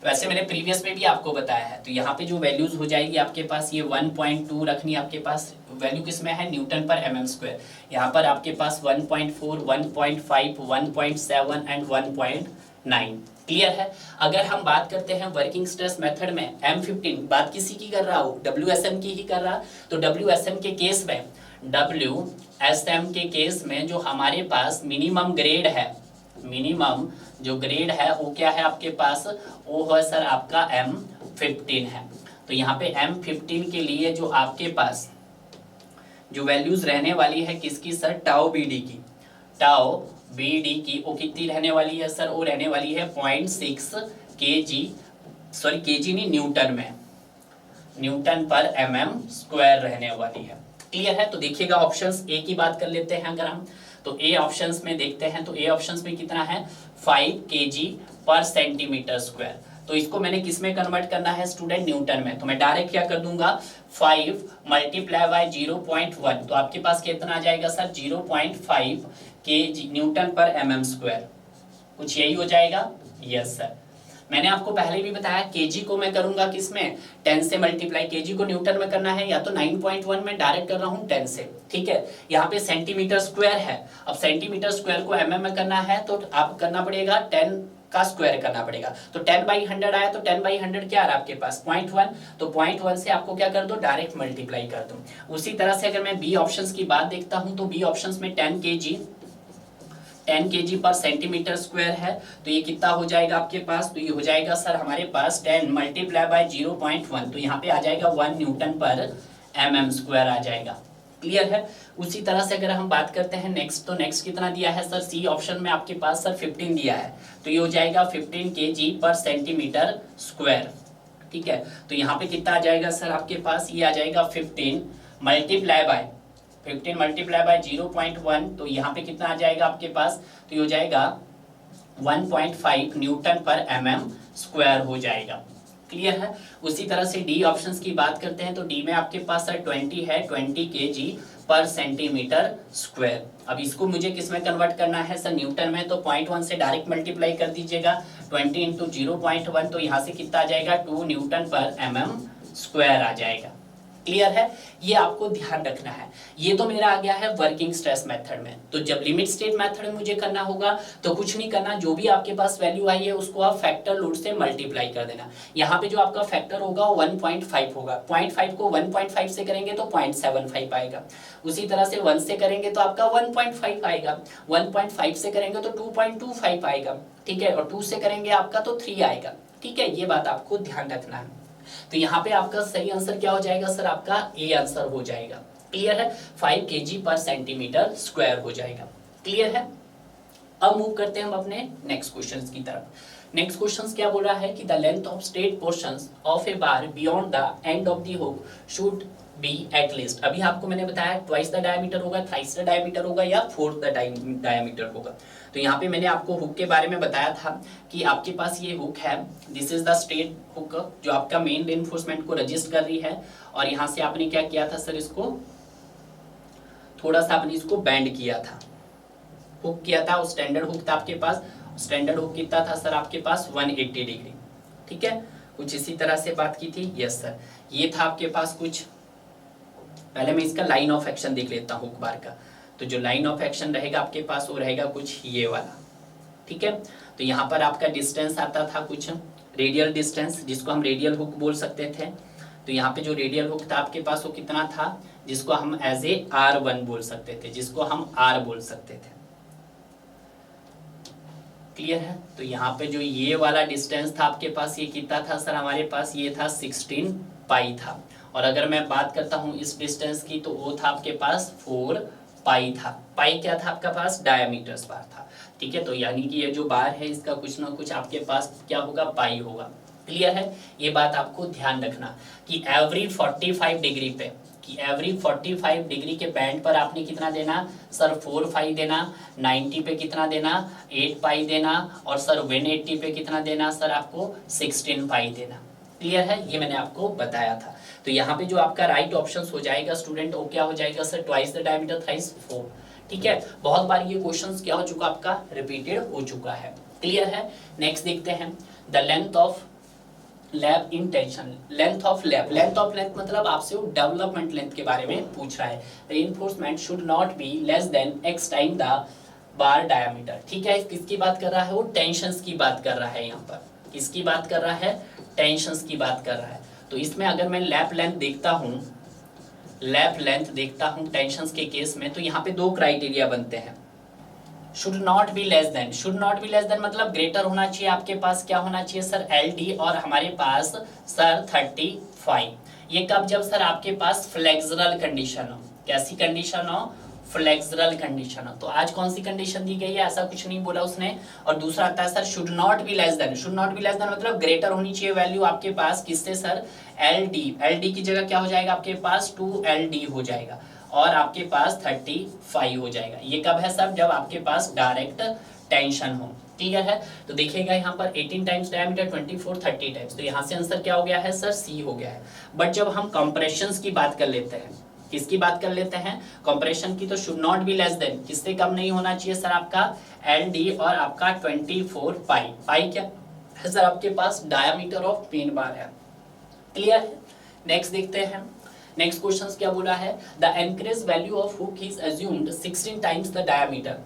वैसे मैंने प्रीवियस में भी आपको बताया है। तो यहाँ पे जो वैल्यूज हो जाएगी आपके पास, ये 1.2 रखनी आपके पास, वैल्यू किसमें है, न्यूटन पर mm²। यहाँ पर आपके पास 1.4, 1.5, 1.7 एंड 1.9। क्लियर है। अगर हम बात करते हैं वर्किंग स्ट्रेस मेथड में M15, बात किसी की कर रहा हूँ, WSM की ही कर रहा, तो WSM के केस में, WSM के केस में जो हमारे पास मिनिमम ग्रेड है, मिनिमम जो ग्रेड है वो क्या है आपके पास, वो है सर आपका M15 है। तो यहाँ पे M15 के लिए जो आपके पास जो वैल्यूज रहने वाली है किसकी सर, टाउ बी डी की, टाउ बी डी की वो कितनी रहने वाली है सर, वो रहने वाली है 0.6 kg, सॉरी kg नहीं, न्यूटन में, न्यूटन पर mm² रहने वाली है। क्लियर है। तो देखिएगा ऑप्शंस ए की बात कर लेते हैं अगर हम, तो ए ऑप्शंस में देखते हैं, तो ए ऑप्शंस में कितना है, 5 kg पर सेंटीमीटर स्क्वायर। तो इसको मैंने किस में कन्वर्ट करना है स्टूडेंट, न्यूटन में। तो मैं डायरेक्ट क्या कर दूंगा, 5 मल्टीप्लाई बाय 0.1, तो आपके पास कितना आ जाएगा सर, 0.5 kg न्यूटन पर mm²। कुछ यही हो जाएगा। यस सर, मैंने आपको पहले भी बताया केजी को मैं करूंगा किसमें, 10 से मल्टीप्लाई, केजी को न्यूटन में करना है, या तो 9.1 में डायरेक्ट कर रहा हूं 10 से। ठीक है, यहाँ पे सेंटीमीटर स्क्वायर है, अब सेंटीमीटर स्क्वायर को mm में करना है तो आप करना पड़ेगा 10 का स्क्वायर करना पड़ेगा। तो 10/100 आया, तो 10/100 क्या आ रहा है आपके पास, 0.1, तो 0.1 से आपको क्या कर दो, डायरेक्ट मल्टीप्लाई कर दो। उसी तरह से अगर मैं बी ऑप्शंस की बात देखता हूं, तो बी ऑप्शंस में 10 kg पर सेंटीमीटर स्क्वायर है, तो ये कितना हो जाएगा आपके पास, तो ये हो जाएगा सर हमारे पास 10 मल्टीप्लाई बाय 0.1, तो यहाँ पे आ जाएगा 1 न्यूटन पर mm² आ जाएगा। क्लियर है। उसी तरह से अगर हम बात करते हैं नेक्स्ट, तो नेक्स्ट कितना दिया है सर, सी ऑप्शन में आपके पास सर 15 दिया है, तो ये हो जाएगा 15 kg पर सेंटीमीटर स्क्वायर। ठीक है, तो यहाँ पे कितना आ जाएगा सर आपके पास, ये आ जाएगा 15 मल्टीप्लाई बाय 0.1, तो यहाँ पे कितना आ जाएगा आपके पास, तो ये हो जाएगा 1.5 न्यूटन पर mm² हो जाएगा। क्लियर है। उसी तरह से डी ऑप्शंस की बात करते हैं, तो डी में आपके पास सर 20 है, 20 kg पर सेंटीमीटर स्क्वायर। अब इसको मुझे किस में कन्वर्ट करना है सर, न्यूटन में, तो 0.1 से डायरेक्ट मल्टीप्लाई कर दीजिएगा, 20 इंटू 0.1, तो यहाँ से कितना आ जाएगा, 2 न्यूटन पर mm² आ जाएगा। क्लियर है, ये आपको ध्यान रखना है। ये तो मेरा आ गया है वर्किंग स्ट्रेस मेथड में। तो जब लिमिट स्टेट मेथड में मुझे करना होगा तो कुछ नहीं करना, जो भी आपके पास वैल्यू आई है उसको आप फैक्टर लोड से मल्टीप्लाई कर देना। यहाँ पे जो आपका फैक्टर होगा वो 1.5 होगा, 0.5 को 1.5 से करेंगे तो 0.75 आएगा, उसी तरह से 1 से करेंगे तो आपका 1.5 आएगा, 1.5 से करेंगे तो 2.25 आएगा। ठीक है, और 2 से करेंगे आपका तो 3 आएगा। ठीक है, ये बात आपको ध्यान रखना है। तो यहाँ पे आपका सही आंसर क्या हो जाएगा सर, आपका ए आंसर हो जाएगा। क्लियर है, 5 kg पर सेंटीमीटर स्क्वायर हो जाएगा। क्लियर है। अब मूव करते हैं हम अपने नेक्स्ट क्वेश्चंस की तरफ। नेक्स्ट क्वेश्चंस क्या बोल रहा है कि the length of straight portions of a bar beyond the end of the hook should be at least. अभी आपको मैंने बताया ट्वाइस द डायमीटर होगा, थ्राइस द डायमीटर होगा या फोर्थ द डायमीटर होगा। तो यहाँ पे मैंने आपको हुक के बारे में बताया था कि आपके पास ये हुक है, this is the straight hook जो आपका मेन रेनफोर्समेंट को रजिस्ट कर रही है, और यहाँ से आपने क्या किया था सर, इसको थोड़ा सा आपने इसको बेंड किया था, हुक किया था। स्टैंडर्ड हुक था आपके पास, स्टैंडर्ड हुक कितना था सर आपके पास 180 डिग्री। ठीक है, कुछ इसी तरह से बात की थी। यस सर, ये था आपके पास कुछ पहले मैं इसका लाइन ऑफ एक्शन देख लेता हूँ हुक बार का। तो जो लाइन ऑफ एक्शन रहेगा आपके पास वो रहेगा कुछ ये वाला, ठीक है। तो यहाँ पर आपका डिस्टेंस आता था कुछ रेडियल डिस्टेंस, जिसको हम रेडियल हुक बोल सकते थे। तो यहाँ पे जो रेडियल हुक था आपके पास वो कितना था, जिसको हम एज ए R1 बोल सकते थे, जिसको हम R बोल सकते थे। क्लियर है। तो यहाँ पे जो ये वाला डिस्टेंस था आपके पास ये कितना था सर, हमारे पास ये था 16 पाई था। और अगर मैं बात करता हूँ इस डिस्टेंस की तो वो था आपके पास 4 पाई था। पाई क्या था आपका पास, डायमीटर्स बार था, ठीक है। तो यानी कि ये जो बार है इसका कुछ ना कुछ आपके पास क्या होगा, पाई होगा। क्लियर है। ये बात आपको ध्यान रखना कि एवरी 45 डिग्री पे, कि एवरी 45 डिग्री के बैंड पर आपने कितना देना सर, 4 पाई देना। 90 पे कितना देना, 8 पाई देना। और सर 180 पे कितना देना सर, आपको 16 पाई देना। क्लियर है, ये मैंने आपको बताया था। तो यहाँ पे जो आपका राइट ऑप्शन हो जाएगा स्टूडेंट, वो क्या हो जाएगा sir, twice the diameter thrice 4। ठीक है, बहुत बार ये क्वेश्चंस क्या हो चुका आपका, रिपीटेड हो चुका है। क्लियर है। नेक्स्ट देखते हैं, the length of lab in tension. Length of lab, length of length मतलब आपसे वो डेवलपमेंट लेंथ के बारे में पूछ रहा है। Reinforcement should not be less then x time the bar diameter. ठीक है, किसकी बात कर रहा है वो, टेंशंस की बात कर रहा है। यहाँ पर किसकी बात कर रहा है, टेंशंस की बात कर रहा है। तो इसमें अगर मैं लैप लेंथ देखता हूँ, लैप लेंथ देखता हूँ टेंशंस के केस में, तो यहाँ पे दो क्राइटेरिया बनते हैं। Should not be less then, should not be less then मतलब ग्रेटर होना चाहिए आपके पास, क्या होना चाहिए सर, LD, और हमारे पास सर 35। ये कब, जब सर आपके पास फ्लेक्सुरल कंडीशन हो। कैसी कंडीशन हो, फ्लेक्सुरल कंडीशन हो। तो आज कौन सी कंडीशन दी गई है, ऐसा कुछ नहीं बोला उसने। और दूसरा आता है sir should not be less then, should not be less then मतलब ग्रेटर होनी चाहिए वैल्यू आपके पास किससे सर, LD। LD की जगह क्या हो जाएगा आपके पास 2LD हो जाएगा, और आपके पास 35 हो जाएगा। ये कब है सर, जब आपके पास डायरेक्ट टेंशन हो। क्लियर है। तो देखिएगा यहाँ पर 18 टाइम्स डायमीटर, 24, 30 टाइम्स। तो यहाँ से आंसर क्या हो गया है सर, C हो गया है। बट जब हम कंप्रेशंस की बात कर लेते हैं, किसकी बात कर लेते हैं, कंप्रेशन की, तो should not be less then, किससे कम नहीं होना चाहिए सर, आपका LD और आपका 24 पाई। पाई क्या है सर, आपके पास डायमीटर ऑफ पेन बार है। क्लियर है। नेक्स्ट देखते हैं, नेक्स्ट क्वेश्चन क्या बोला है, the encourage value of hook is assumed 16 times the diameter,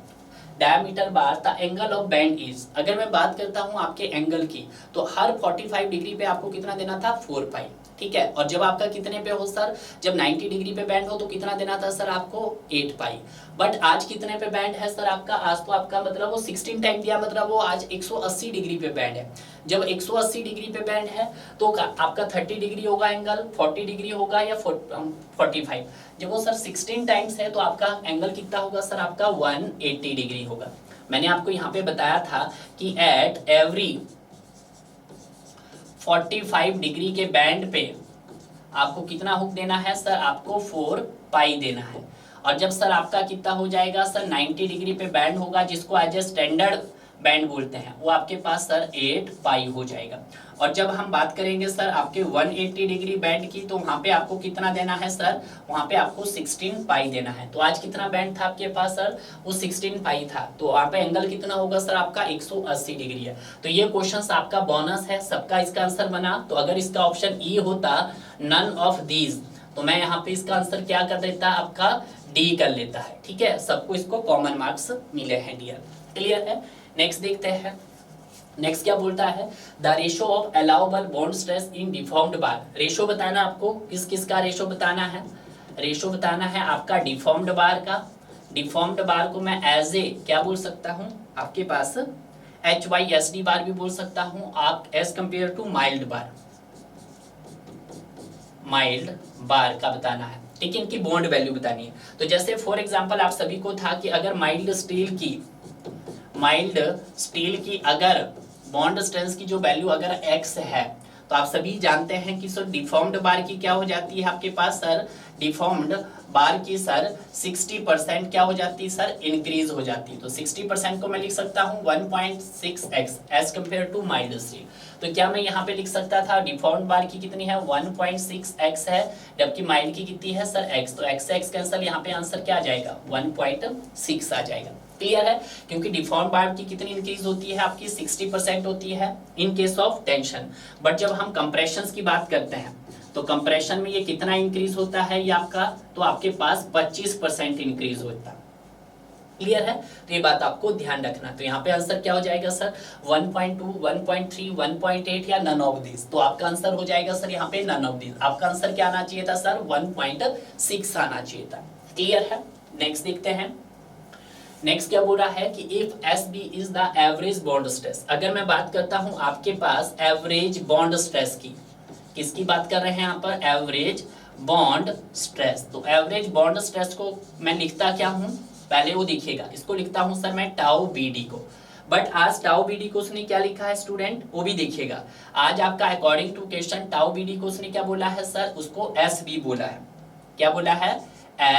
diameter bar the angle of band is. अगर मैं बात करता हूं आपके एंगल की, तो हर 45 डिग्री पे आपको कितना देना था, 4 पाई। ठीक है, और जब आपका कितने पे हो सर, जब 90 डिग्री पे बैंड हो तो कितना देना था सर आपको, 8 पाई। बट आज कितने पे बैंड है सर आपका, आज तो आपका मतलब वो 16 टाइम दिया, मतलब वो आज 180 डिग्री पे बैंड है। जब 180 डिग्री पे बैंड है तो आपका 30 डिग्री होगा एंगल, 40 डिग्री होगा या 45। जब वो सर 16 टाइम्स है तो आपका एंगल कितना होगा सर, आपका 180 डिग्री होगा। मैंने आपको यहाँ पे बताया था कि एट एवरी 45 डिग्री के बैंड पे आपको कितना हुक देना है सर, आपको 4 पाई देना है। और जब सर आपका कितना हो जाएगा सर, 90 डिग्री पे बैंड होगा, जिसको एज ए स्टैंडर्ड बैंड बोलते हैं, वो आपके पास सर 8 पाई हो जाएगा। और जब हम बात करेंगे सर आपके 180 डिग्री बैंड की, तो वहाँ पे आपको कितना देना है सर, वहाँ पे आपको 16 पाई देना है। तो आज कितना बैंड था आपके पास सर, वो 16 पाई था। तो वहाँ पे एंगल कितना होगा सर आपका, 180 डिग्री है। तो ये क्वेश्चन आपका बोनस है, सबका इसका आंसर बना। तो अगर इसका ऑप्शन ई होता नन ऑफ दीज, तो मैं यहाँ पे इसका आंसर क्या कर देता, आपका डी कर लेता है। ठीक है, सबको इसको कॉमन मार्क्स मिले हैं डियर। क्लियर है। नेक्स्ट देखते हैं, नेक्स्ट क्या बोलता है, the ratio of allowable bond stress in deformed bar. Ratio बताना आपको, किस किस का रेशो बताना है, रेशो बताना है आपका डिफॉर्म्ड बार का। डिफॉर्म्ड बार को मैं एज ए क्या बोल सकता हूँ, आपके पास HYSD बार भी बोल सकता हूँ आप, as compare to mild bar, mild bar का बताना है। ठीक है, इनकी बॉन्ड वैल्यू बतानी है। तो जैसे फॉर एग्जांपल आप सभी को था कि अगर माइल्ड स्टील की अगर बॉन्ड स्ट्रेंथ की जो वैल्यू अगर x है, तो आप सभी जानते हैं कि सर डिफॉर्म्ड बार की क्या हो जाती है आपके पास सर, डिफॉर्म्ड बार की सर 60% क्या हो जाती है सर, इंक्रीज हो जाती है। तो 60% को मैं लिख सकता हूँ 1.6x as compare to mild steel. तो क्या मैं यहाँ पे लिख सकता था डिफॉर्म्ड बार की कितनी है, 1.6x है, जबकि माइल्ड की कितनी है सर x। तो x से x कैंसल, यहाँ पे आंसर क्या आ जाएगा, 1.6 आ जाएगा। क्लियर है, क्योंकि डिफॉर्म बार की कितनी इंक्रीज होती है आपकी 60% होती है in case of tension. But जब हम कंप्रेशन की बात करते हैं तो कंप्रेशन में ये कितना इंक्रीज होता है ये आपका, तो आपके पास 25% इंक्रीज होता है। क्लियर है, तो ये बात आपको ध्यान रखना। तो यहाँ पे आंसर क्या हो जाएगा सर 1.2, 1.3, 1.8 या नन ऑफ दिस। तो आपका आंसर हो जाएगा सर यहाँ पे नन ऑफ दिस। आपका आंसर क्या आना चाहिए था सर 1.6 आना चाहिए था। क्लियर है, नेक्स्ट देखते हैं। नेक्स्ट क्या बोल रहा है कि if SB is the average bond stress. अगर मैं बात करता हूं आपके पास एवरेज बॉन्ड स्ट्रेस की, किसकी बात कर रहे हैं यहाँ पर, एवरेज बॉन्ड स्ट्रेस। तो एवरेज बॉन्ड स्ट्रेस को मैं लिखता क्या हूं, पहले वो देखिएगा, इसको लिखता हूं सर मैं टाउ BD को। बट आज टाउ BD को उसने क्या लिखा है स्टूडेंट, वो भी देखिएगा। आज आपका according to question tau BD को उसने क्या बोला है सर, उसको SB बोला है। क्या बोला है,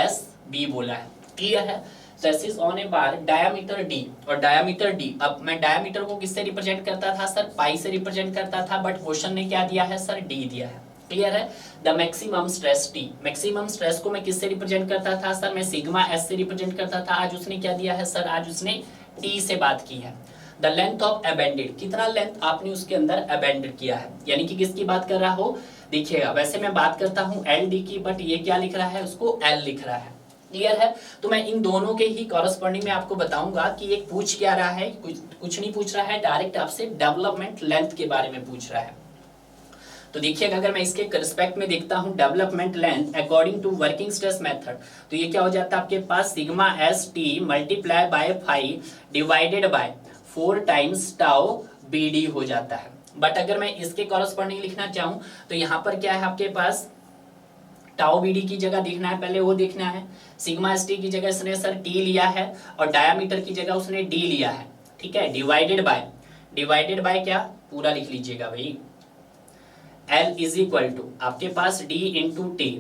SB बोला है। क्लियर है, stresses on A bar diameter D, और डायमीटर D, अब मैं डायमीटर को किससे रिप्रेजेंट करता था सर, पाई से रिप्रेजेंट करता था, बट क्वेश्चन ने क्या दिया है सर, D दिया है। क्लियर है, the maximum stress T, maximum stress को मैं किससे रिप्रेजेंट करता था सर, मैं सिग्मा S से रिप्रेजेंट करता था। आज उसने क्या दिया है सर, आज उसने T से बात की है। द लेंथ ऑफ अबेंडेड, कितना लेंथ आपने उसके अंदर अबेंडेड किया है, यानी कि किसकी बात कर रहा हो, देखिएगा वैसे मैं बात करता हूँ LD की, बट ये क्या लिख रहा है, उसको L लिख रहा है। क्लियर है, तो मैं इन दोनों के ही कॉरस्पॉन्डिंग में आपको बताऊंगा कि एक पूछ क्या रहा है, कुछ नहीं पूछ रहा है, डायरेक्ट आपसे डेवलपमेंट लेंथ के बारे में पूछ रहा है। तो देखिएगा, अगर मैं इसके रिस्पेक्ट में देखता हूं development length according to working stress method, तो ये क्या हो जाता है आपके पास sigma ST multiply by 5 divided by 4 times tau BD हो जाता है। बट अगर मैं इसके कॉरस्पॉन्डिंग लिखना चाहूं तो यहाँ पर क्या है आपके पास, टाउ BD की जगह देखना है, पहले वो देखना है। सिग्मा ST की जगह इसने सर T लिया है और डायमीटर की जगह उसने D लिया है। ठीक है, डिवाइडेड बाय क्या, पूरा लिख लीजिएगा भाई, L इज इक्वल टू आपके पास D इंटू T,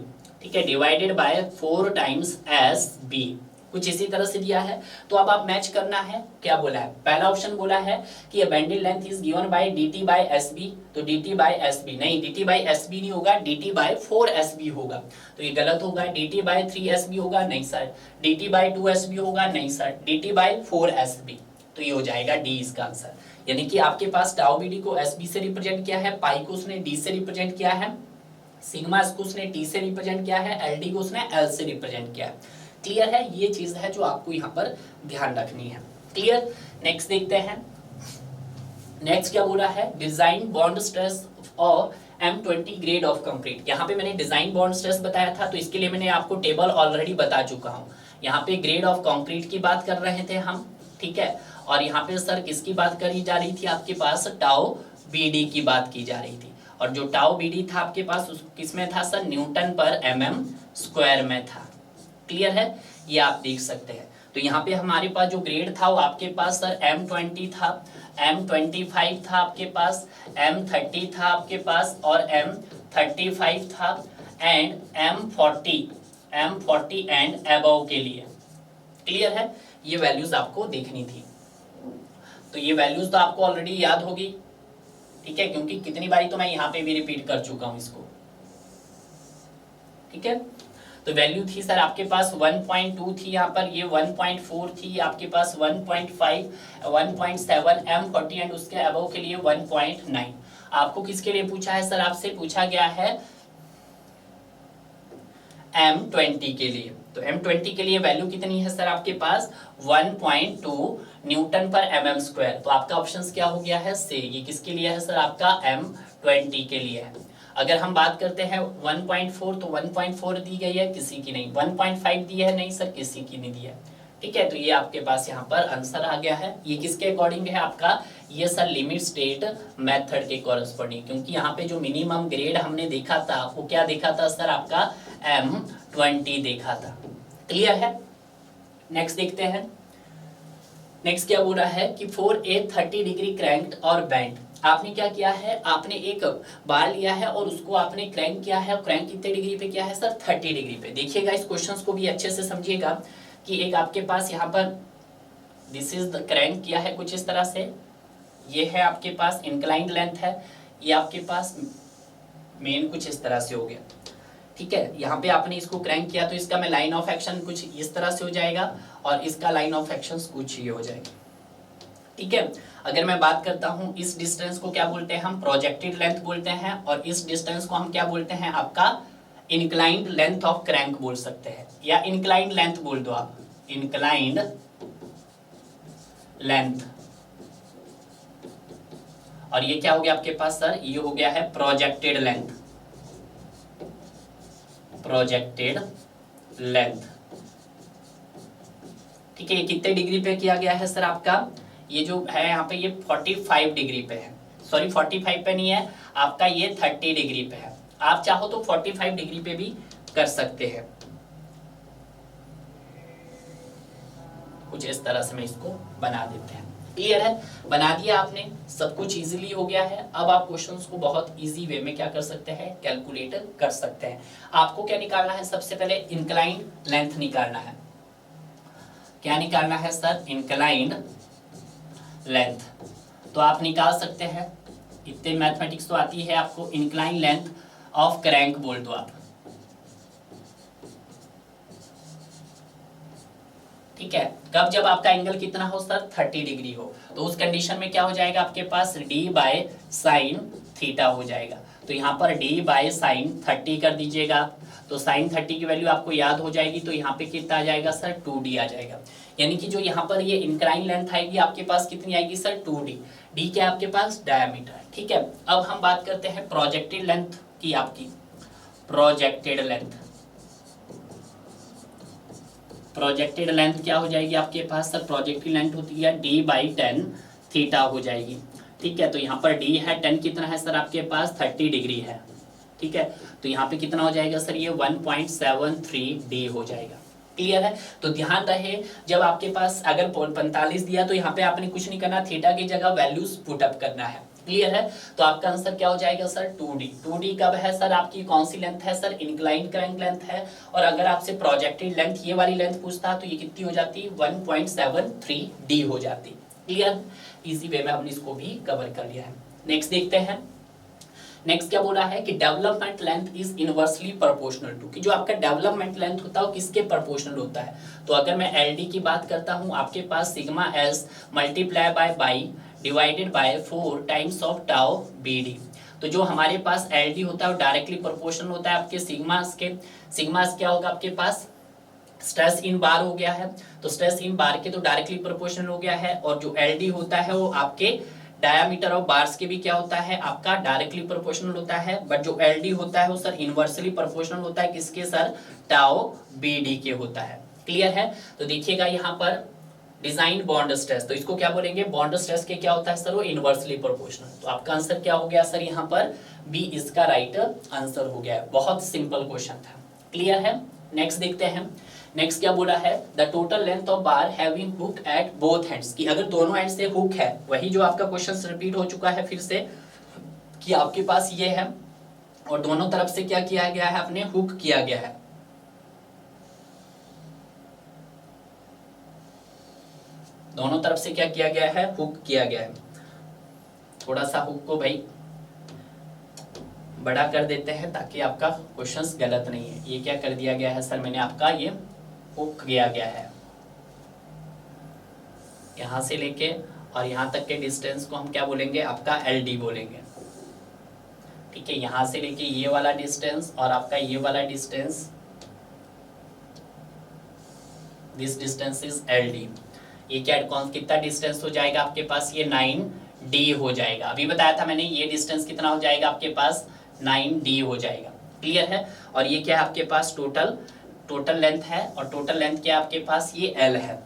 ठीक है, डिवाइडेड बाय 4 टाइम्स SB, कुछ इसी तरह से दिया है। तो अब आप मैच करना है, क्या बोला है, पहला ऑप्शन बोला है कि अबेंडेड length is given by DT by SB, तो DT बाय SB नहीं, DT बाय SB नहीं होगा, DT बाय 4SB होगा। तो ये गलत होगा, DT बाय 3SB होगा, नहीं सर। DT बाय 2SB होगा, नहीं सर। DT बाय 4SB, तो ये हो जाएगा D इसका आंसर। यानी कि आपके पास टाउ BD को SB से रिप्रेजेंट किया है, पाई को उसने D से रिप्रेजेंट किया है, सिग्मा को उसने T से रिप्रेजेंट किया है, LD को उसने L से रिप्रेजेंट किया है। क्लियर है, ये चीज है जो आपको यहाँ पर ध्यान रखनी है। क्लियर, नेक्स्ट देखते हैं। नेक्स्ट क्या बोला है, डिजाइन बॉन्ड स्ट्रेस और M20 ग्रेड ऑफ कंक्रीट। यहाँ पे मैंने डिजाइन बॉन्ड स्ट्रेस बताया था, तो इसके लिए मैंने आपको टेबल ऑलरेडी बता चुका हूँ। यहाँ पे ग्रेड ऑफ कंक्रीट की बात कर रहे थे हम, ठीक है, और यहाँ पे सर किसकी बात करी जा रही थी, आपके पास टाउ BD की बात की जा रही थी। और जो टाउ BD था आपके पास किसमें था सर, न्यूटन पर mm स्क्वायर में था। क्लियर है, ये आप देख सकते हैं। तो यहाँ पे हमारे पास जो ग्रेड था वो आपके पास सर M20 था, M25 था आपके पास, M30 था आपके पास और M35 था एंड M40 एंड अबव के लिए। क्लियर है, ये वैल्यूज आपको देखनी थी। तो ये वैल्यूज तो आपको ऑलरेडी याद होगी, ठीक है, क्योंकि कितनी बारी तो मैं यहाँ पे भी रिपीट कर चुका हूँ इसको। ठीक है, तो वैल्यू थी सर आपके पास 1.2 थी, यहाँ पर ये 1.4 थी, आपके पास 1.5, 1.7 M40 एंड उसके अबव के लिए 1.9। आपको किसके लिए पूछा है सर, आपसे पूछा गया है M20 के लिए। तो M20 के लिए वैल्यू कितनी है सर आपके पास 1.2 न्यूटन पर mm स्क्वायर। तो आपका ऑप्शन क्या हो गया है से, ये किसके लिए है सर, आपका M20 के लिए है। अगर हम बात करते हैं 1.4, तो 1.4 दी गई है, किसी की नहीं। 1.5 दी है, नहीं सर, किसी की नहीं दी है। ठीक है, तो ये आपके पास यहाँ पर आंसर आ गया है। ये किसके अकॉर्डिंग है आपका, ये सर लिमिट स्टेट मेथड के कॉरस्पॉन्डिंग, क्योंकि यहाँ पे जो मिनिमम ग्रेड हमने देखा था वो क्या देखा था सर, आपका M20 देखा था। क्लियर है, नेक्स्ट देखते हैं। नेक्स्ट क्या बोल रहा है कि फॉर ए 30 डिग्री क्रैंक्ड और बेंट, आपने क्या किया है, आपने एक बार लिया है और उसको आपने क्रैंक किया है। क्रैंक कितने डिग्री पे किया है सर, 30 डिग्री पे। देखिएगा इस क्वेश्चंस को भी अच्छे से समझिएगा कि एक आपके पास यहाँ पर दिस इज द क्रैंक किया है कुछ इस तरह से, ये है आपके पास इंक्लाइंड लेंथ है, ये आपके पास मेन कुछ इस तरह से हो गया। ठीक है, यहाँ पे आपने इसको क्रैंक किया तो इसका मैं लाइन ऑफ एक्शन कुछ इस तरह से हो जाएगा और इसका लाइन ऑफ एक्शन कुछ ये हो जाएगा। ठीक है, अगर मैं बात करता हूं इस डिस्टेंस को क्या बोलते हैं हम, प्रोजेक्टेड लेंथ बोलते हैं, और इस डिस्टेंस को हम क्या बोलते हैं, आपका इंक्लाइंड लेंथ ऑफ क्रैंक बोल सकते हैं, या इंक्लाइंड लेंथ बोल दो आप, इंक्लाइंड लेंथ। और ये क्या हो गया आपके पास सर, ये हो गया है प्रोजेक्टेड लेंथ, प्रोजेक्टेड लेंथ। ठीक है, ये कितने डिग्री पे किया गया है सर आपका, ये जो है यहाँ पे ये 45 डिग्री पे है, सॉरी 45 पे नहीं है आपका, ये 30 डिग्री पे है। आप चाहो तो 45 डिग्री पे भी कर सकते हैं। कुछ इस तरह से मैं इसको बना देते हैं। क्लियर है, बना दिया आपने, सब कुछ इजीली हो गया है। अब आप क्वेश्चंस को बहुत इजी वे में क्या कर सकते हैं, कैलकुलेट कर सकते हैं। आपको क्या निकालना है, सबसे पहले इंक्लाइंड लेंथ निकालना है। क्या निकालना है सर, इंक्लाइंड लेंथ। तो आप निकाल सकते हैं, इतने मैथमेटिक्स तो आती है आपको। इंक्लाइन लेंथ ऑफ क्रैंक बोल दो आप। ठीक है, कब, जब आपका एंगल कितना हो सर, 30 डिग्री हो, तो उस कंडीशन में क्या हो जाएगा आपके पास, d बाय साइन थीटा हो जाएगा। तो यहाँ पर d बाय साइन 30 कर दीजिएगा, तो साइन 30 की वैल्यू आपको याद हो जाएगी, तो यहाँ पे कितना आ जाएगा सर, 2d आ जाएगा। यानी कि जो यहाँ पर ये इंक्लाइन लेंथ आएगी आपके पास कितनी आएगी सर, 2d। d क्या आपके पास, डायमीटर। ठीक है, अब हम बात करते हैं प्रोजेक्टेड लेंथ की, आपकी प्रोजेक्टेड लेंथ। प्रोजेक्टेड लेंथ क्या हो जाएगी आपके पास सर, प्रोजेक्टेड लेंथ होती है d बाई 10 थीटा हो जाएगी। ठीक है, तो यहाँ पर d है, 10 कितना है सर आपके पास, 30 डिग्री है। ठीक है, तो यहाँ पे कितना हो जाएगा सर, ये 1.73d हो जाएगा। क्लियर है, तो ध्यान रहे जब आपके पास अगर 45 दिया तो यहाँ पे आपने कुछ नहीं करना, थीटा की जगह वैल्यूज पुट अप करना है। क्लियर है, तो आपका आंसर क्या हो जाएगा सर, 2d। 2d कब है सर, आपकी कौन सी लेंथ है सर, इंक्लाइंड क्रैंक लेंथ है। और अगर आपसे प्रोजेक्टेड लेंथ ये वाली लेंथ पूछता तो ये कितनी हो जाती, 1.73d हो जाती। क्लियर, इजी वे में हमने इसको भी कवर कर लिया है। नेक्स्ट देखते हैं, नेक्स्ट क्या बोल रहा है कि development length is inversely proportional to, कि जो आपका डेवलपमेंट लेंथ होता है वो किसके प्रोपोर्शनल होता है। तो अगर मैं एलडी की बात करता हूँ, आपके पास sigma S multiply by by divided by 4 times of tau BD. तो जो हमारे पास एलडी होता है वो डायरेक्टली प्रोपोर्शनल होता है आपके सिग्मास के। सिग्मास क्या होगा आपके पास, स्ट्रेस इन बार हो गया है, तो स्ट्रेस इन बार के तो डायरेक्टली प्रोपोर्शनल हो गया है। और जो एलडी होता है वो आपके डायमीटर ऑफ बार्स के भी क्या होता है, आपका डायरेक्टली प्रोपोर्शनल होता है। बट जो एलडी होता है वो सर इनवर्सली प्रोपोर्शनल होता है, किसके सर, टाउ बीडी के होता है। क्लियर है, तो देखिएगा यहाँ पर डिजाइन बॉन्ड स्ट्रेस, तो इसको क्या बोलेंगे, बॉन्ड स्ट्रेस के क्या होता है सर, वो इनवर्सली प्रोपोर्शनल। तो आपका आंसर क्या हो गया सर, यहाँ पर बी इसका राइट आंसर हो गया है। बहुत सिंपल क्वेश्चन था। क्लियर है, नेक्स्ट देखते हैं। नेक्स्ट क्या बोला है, the total length of bar having hook at both hands, कि अगर दोनों हैंड से हुक है, वही जो आपका क्वेश्चन रिपीट हो चुका है फिर से, कि आपके पास ये है और दोनों तरफ से क्या किया गया है, आपने हुक किया गया है। दोनों तरफ से क्या किया गया है, हुक किया गया है। थोड़ा सा हुक को भाई बड़ा कर देते हैं ताकि आपका क्वेश्चंस गलत नहीं है। ये क्या कर दिया गया है सर, मैंने आपका ये हुक किया गया है, यहां से लेके और यहां तक के डिस्टेंस को हम क्या बोलेंगे, आपका एलडी बोलेंगे। ठीक है, यहां से लेके ये वाला डिस्टेंस और आपका ये वाला distance, this distance is LD. ये क्या कितना डिस्टेंस हो जाएगा आपके पास, ये 9d हो जाएगा। अभी बताया था मैंने, ये डिस्टेंस कितना हो जाएगा आपके पास, 9d हो जाएगा। क्लियर है, और ये क्या है आपके पास, टोटल लेंथ है, और टोटल लेंथ क्या है आपके पास, ये l है।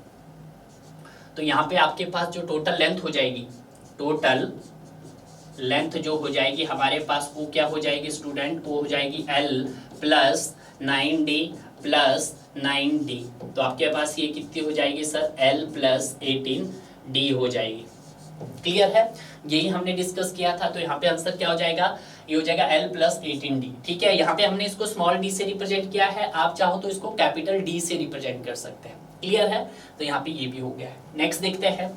तो यहाँ पे आपके पास जो टोटल लेंथ हो जाएगी, टोटल लेंथ जो हो जाएगी हमारे पास, वो क्या हो जाएगी स्टूडेंट, वो हो जाएगी l plus 9d plus 9d। तो आपके पास ये कितनी हो जाएगी सर, l प्लस 18d हो जाएगी। क्लियर है, यही हमने डिस्कस किया था। तो यहाँ पे आंसर क्या हो जाएगा, ये हो जाएगा l प्लस 18d। ठीक है, यहाँ पे हमने इसको स्मॉल d से रिप्रेजेंट किया है, आप चाहो तो इसको कैपिटल D से रिप्रेजेंट कर सकते हैं। क्लियर है, तो यहाँ पे ये भी हो गया है। नेक्स्ट देखते हैं,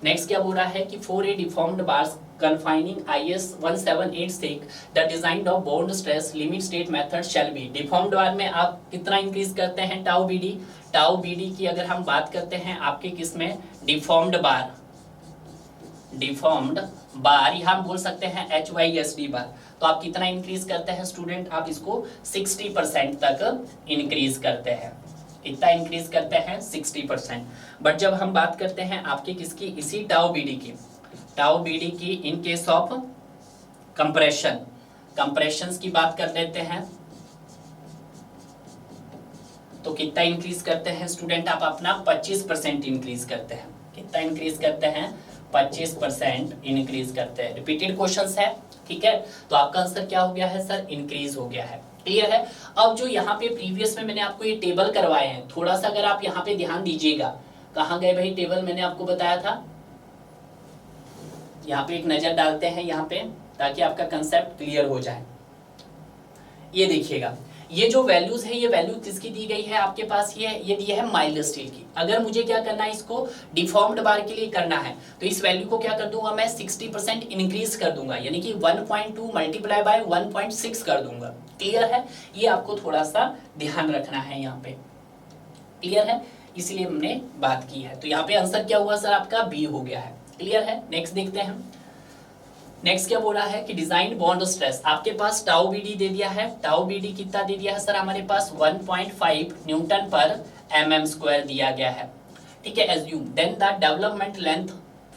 नेक्स्ट क्या बोल रहा है कि for a deformed bars confining IS 1786 the design of bond stress limit state method shall be deformed bar में आप कितना इंक्रीज करते हैं टाउ बीडी। टाउ बीडी की अगर हम बात करते हैं आपके किस में डिफॉर्म्ड बार, डिफॉर्म्ड बार या हम बोल सकते हैं HYSD बार, तो आप कितना इंक्रीज करते हैं स्टूडेंट, आप इसको 60% तक इंक्रीज करते हैं। कितना इंक्रीज करते हैं 60%। बट जब हम बात करते हैं आपके किसकी, इसी टाउ बीडी की, टाउ बीडी की in case of compression, compressions की बात कर लेते हैं, तो कितना इंक्रीज करते हैं स्टूडेंट, आप अपना 25% इंक्रीज करते हैं। कितना इंक्रीज करते हैं 25% इंक्रीज करते हैं। रिपीटेड क्वेश्चंस है, ठीक है, तो आपका आंसर क्या हो गया है सर, इंक्रीज हो गया है। क्लियर है। अब जो यहाँ पे प्रीवियस में मैंने आपको ये टेबल करवाए हैं, थोड़ा सा अगर आप यहाँ पे ध्यान दीजिएगा, कहाँ गए भाई टेबल, मैंने आपको बताया था, यहाँ पे एक नजर डालते हैं यहाँ पे, ताकि आपका कंसेप्ट क्लियर हो जाए। ये देखिएगा, ये जो वैल्यूज है, ये वैल्यू किसकी दी गई है आपके पास, ये दी है माइल्ड स्टील की। अगर मुझे क्या करना है, इसको डिफॉर्म्ड बार के लिए करना है, तो इस वैल्यू को क्या कर दूंगा मैं, 60% इंक्रीज कर दूंगा, यानी कि 1.2 मल्टीप्लाई बाय 1.6 कर दूंगा। क्लियर है, ये आपको थोड़ा सा ध्यान रखना है यहाँ पे। क्लियर है, इसलिए हमने बात की है। तो यहाँ पे आंसर क्या हुआ सर, आपका बी हो गया है। क्लियर है, नेक्स्ट देखते हैं। नेक्स्ट क्या बोला है कि डिजाइन बॉन्ड स्ट्रेस, आपके पास टाउ बीडी दे दिया है। टाउ बीडी कितना दे दिया है सर, हमारे पास 1.5 न्यूटन पर mm स्क्वायर दिया गया है। ठीक है, assume then the development length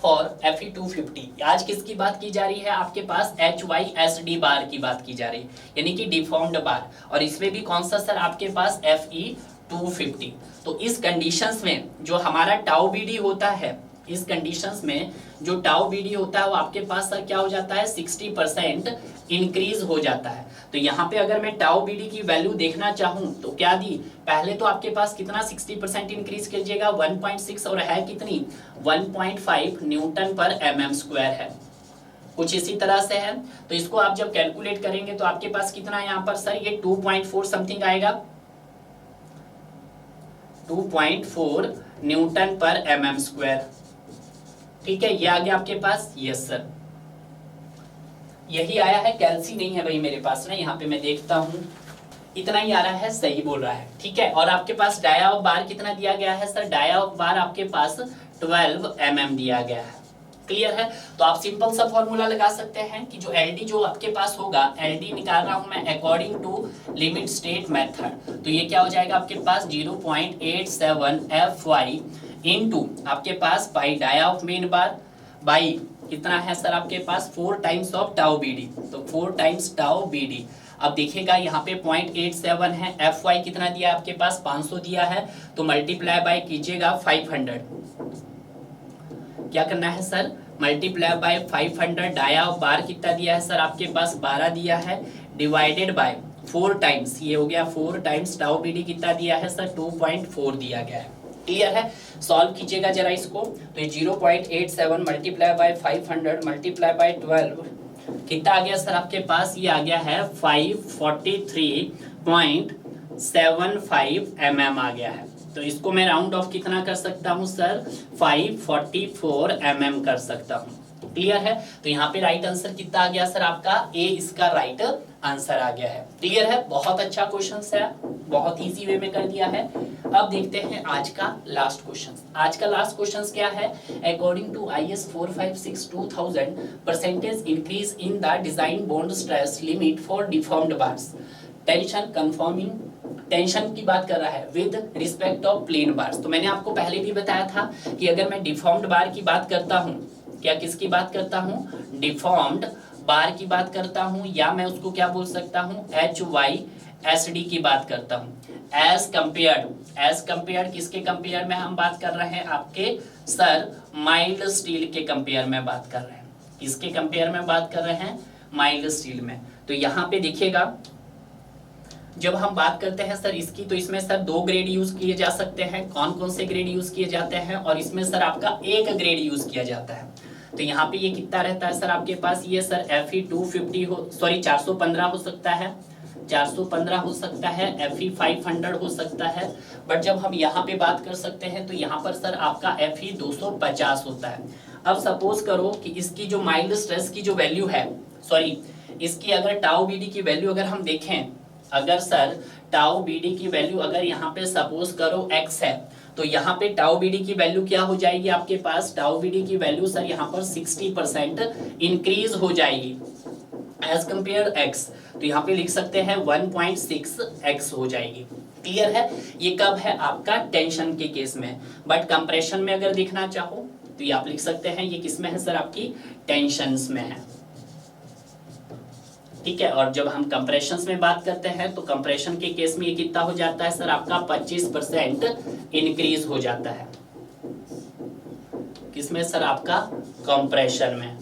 for Fe250। आज किसकी बात की जा रही है, आपके पास HYSD बार की बात की जा रही है, यानी कि डिफॉर्म्ड बार, और इसमें भी कौन सा सर आपके पास Fe250। तो इस कंडीशंस में जो हमारा टाउ बीडी होता है, इस कंडीशंस में जो टाउ बीडी होता है वो आपके पास सर क्या हो जाता है, 60% इंक्रीज हो जाता है। तो यहाँ पे अगर मैं टाउ बीडी की वैल्यू देखना चाहूँ तो क्या दी, पहले तो आपके पास कितना 60% इंक्रीज कीजिएगा 1.6, और है कितनी 1.5 न्यूटन पर mm स्क्वायर है, कुछ इसी तरह से है। तो इसको आप जब कैलकुलेट करेंगे तो आपके पास कितना है यहाँ पर सर, ये 2.4 समथिंग आएगा, 2.4 न्यूटन पर mm स्क्वायर। ठीक है, ये आ गया आपके पास, यस सर, यही आया है, कैल्सी नहीं है भाई मेरे पास ना, यहाँ पे मैं देखता हूँ, इतना ही आ रहा है, सही बोल रहा है। ठीक है, और आपके पास डाया ऑफ बार कितना दिया गया है सर, डाया ऑफ बार आपके पास 12 mm दिया गया है। क्लियर है, तो आप सिंपल सा फॉर्मूला लगा सकते हैं कि जो LD जो आपके पास होगा, LD निकाल रहा हूं मैं according to limit state method, तो ये क्या हो जाएगा आपके पास 0.87 Fy इनटू आपके पास by dia of main bar by कितना है सर आपके पास 4 टाइम्स ऑफ टाउ बीडी, तो 4 टाइम्स टाउ बीडी। अब देखिएगा यहाँ पे 0.87 है, Fy कितना दिया है आपके पास 500 दिया है, तो मल्टीप्लाई बाय कीजिएगा 500, क्या करना है sir, multiply by 500, dia of bar कितना दिया है सर आपके पास 12 दिया है, डिवाइडेड बाय 4 टाइम्स, ये हो गया 4 टाइम्स टाउ बीडी कितना दिया है सर 2.4 दिया गया है। क्लियर है, सॉल्व कीजिएगा जरा इसको, तो ये 0.87 मल्टीप्लाई बाय 500 मल्टीप्लाई बाय 12 कितना आ गया सर आपके पास, ये आ गया है 543.75 mm आ गया है। तो इसको मैं राउंड ऑफ कितना कर सकता हूँ सर, 544 mm कर सकता हूँ। क्लियर है, तो यहाँ पे राइट आंसर कितना आ गया सर आपका, ए इसका राइट आंसर आ गया है। क्लियर है, बहुत अच्छा क्वेश्चन है, बहुत इजी वे में कर दिया है। अब देखते हैं आज का लास्ट क्वेश्चन। आज का लास्ट क्वेश्चन क्या है, according to IS 456/2000 percentage increase in the design bond stress limit for deformed bars, tension conforming, tension की बात कर रहा है with respect of plain bars. तो मैंने आपको पहले भी बताया था कि अगर मैं डिफॉर्म्ड बार की बात करता हूँ, क्या किसकी बात करता हूँ, डिफॉर्म्ड बार की बात करता हूँ, या मैं उसको क्या बोल सकता हूँ, HYSD की बात करता हूँ। एज कंपेयर्ड किसके कंपेयर में हम बात कर रहे हैं आपके सर, माइल्ड स्टील के कंपेयर में बात कर रहे हैं। किसके कंपेयर में बात कर रहे हैं, माइल्ड स्टील में। तो यहाँ पे देखिएगा, जब हम बात करते हैं सर इसकी, तो इसमें सर 2 ग्रेड यूज किए जा सकते हैं। कौन कौन से ग्रेड यूज किए जाते हैं, और इसमें सर आपका 1 ग्रेड यूज किया जाता है। तो यहाँ पे ये कितना रहता है सर आपके पास, ये सर Fe250 हो, सॉरी 415 हो सकता है, 415 हो सकता है, Fe500 हो सकता है। बट जब हम यहाँ पे बात कर सकते हैं तो यहाँ पर सर आपका Fe250 होता है। अब सपोज करो कि इसकी जो माइल्ड स्ट्रेस की जो वैल्यू है, सॉरी इसकी अगर टाउ बीडी की वैल्यू अगर हम देखें, अगर सर टाउ बीडी की वैल्यू अगर यहाँ पे सपोज करो x है, तो यहाँ पे टाउ बीडी की वैल्यू क्या हो जाएगी आपके पास, टाउ बीडी की वैल्यू सर यहाँ पर 60% इंक्रीज हो जाएगी एज कंपेयर x, तो यहाँ पे लिख सकते हैं 1.6x हो जाएगी। क्लियर है? ये कब है आपका टेंशन के केस में, बट कंप्रेशन में अगर देखना चाहो तो ये आप लिख सकते हैं ये किस में है सर, आपकी टेंशंस में है। ठीक है, और जब हम कंप्रेशंस में बात करते हैं तो कंप्रेशन के केस में ये कितना हो जाता है सर, आपका 25% इंक्रीज हो जाता है। किसमें सर, आपका कंप्रेशन में।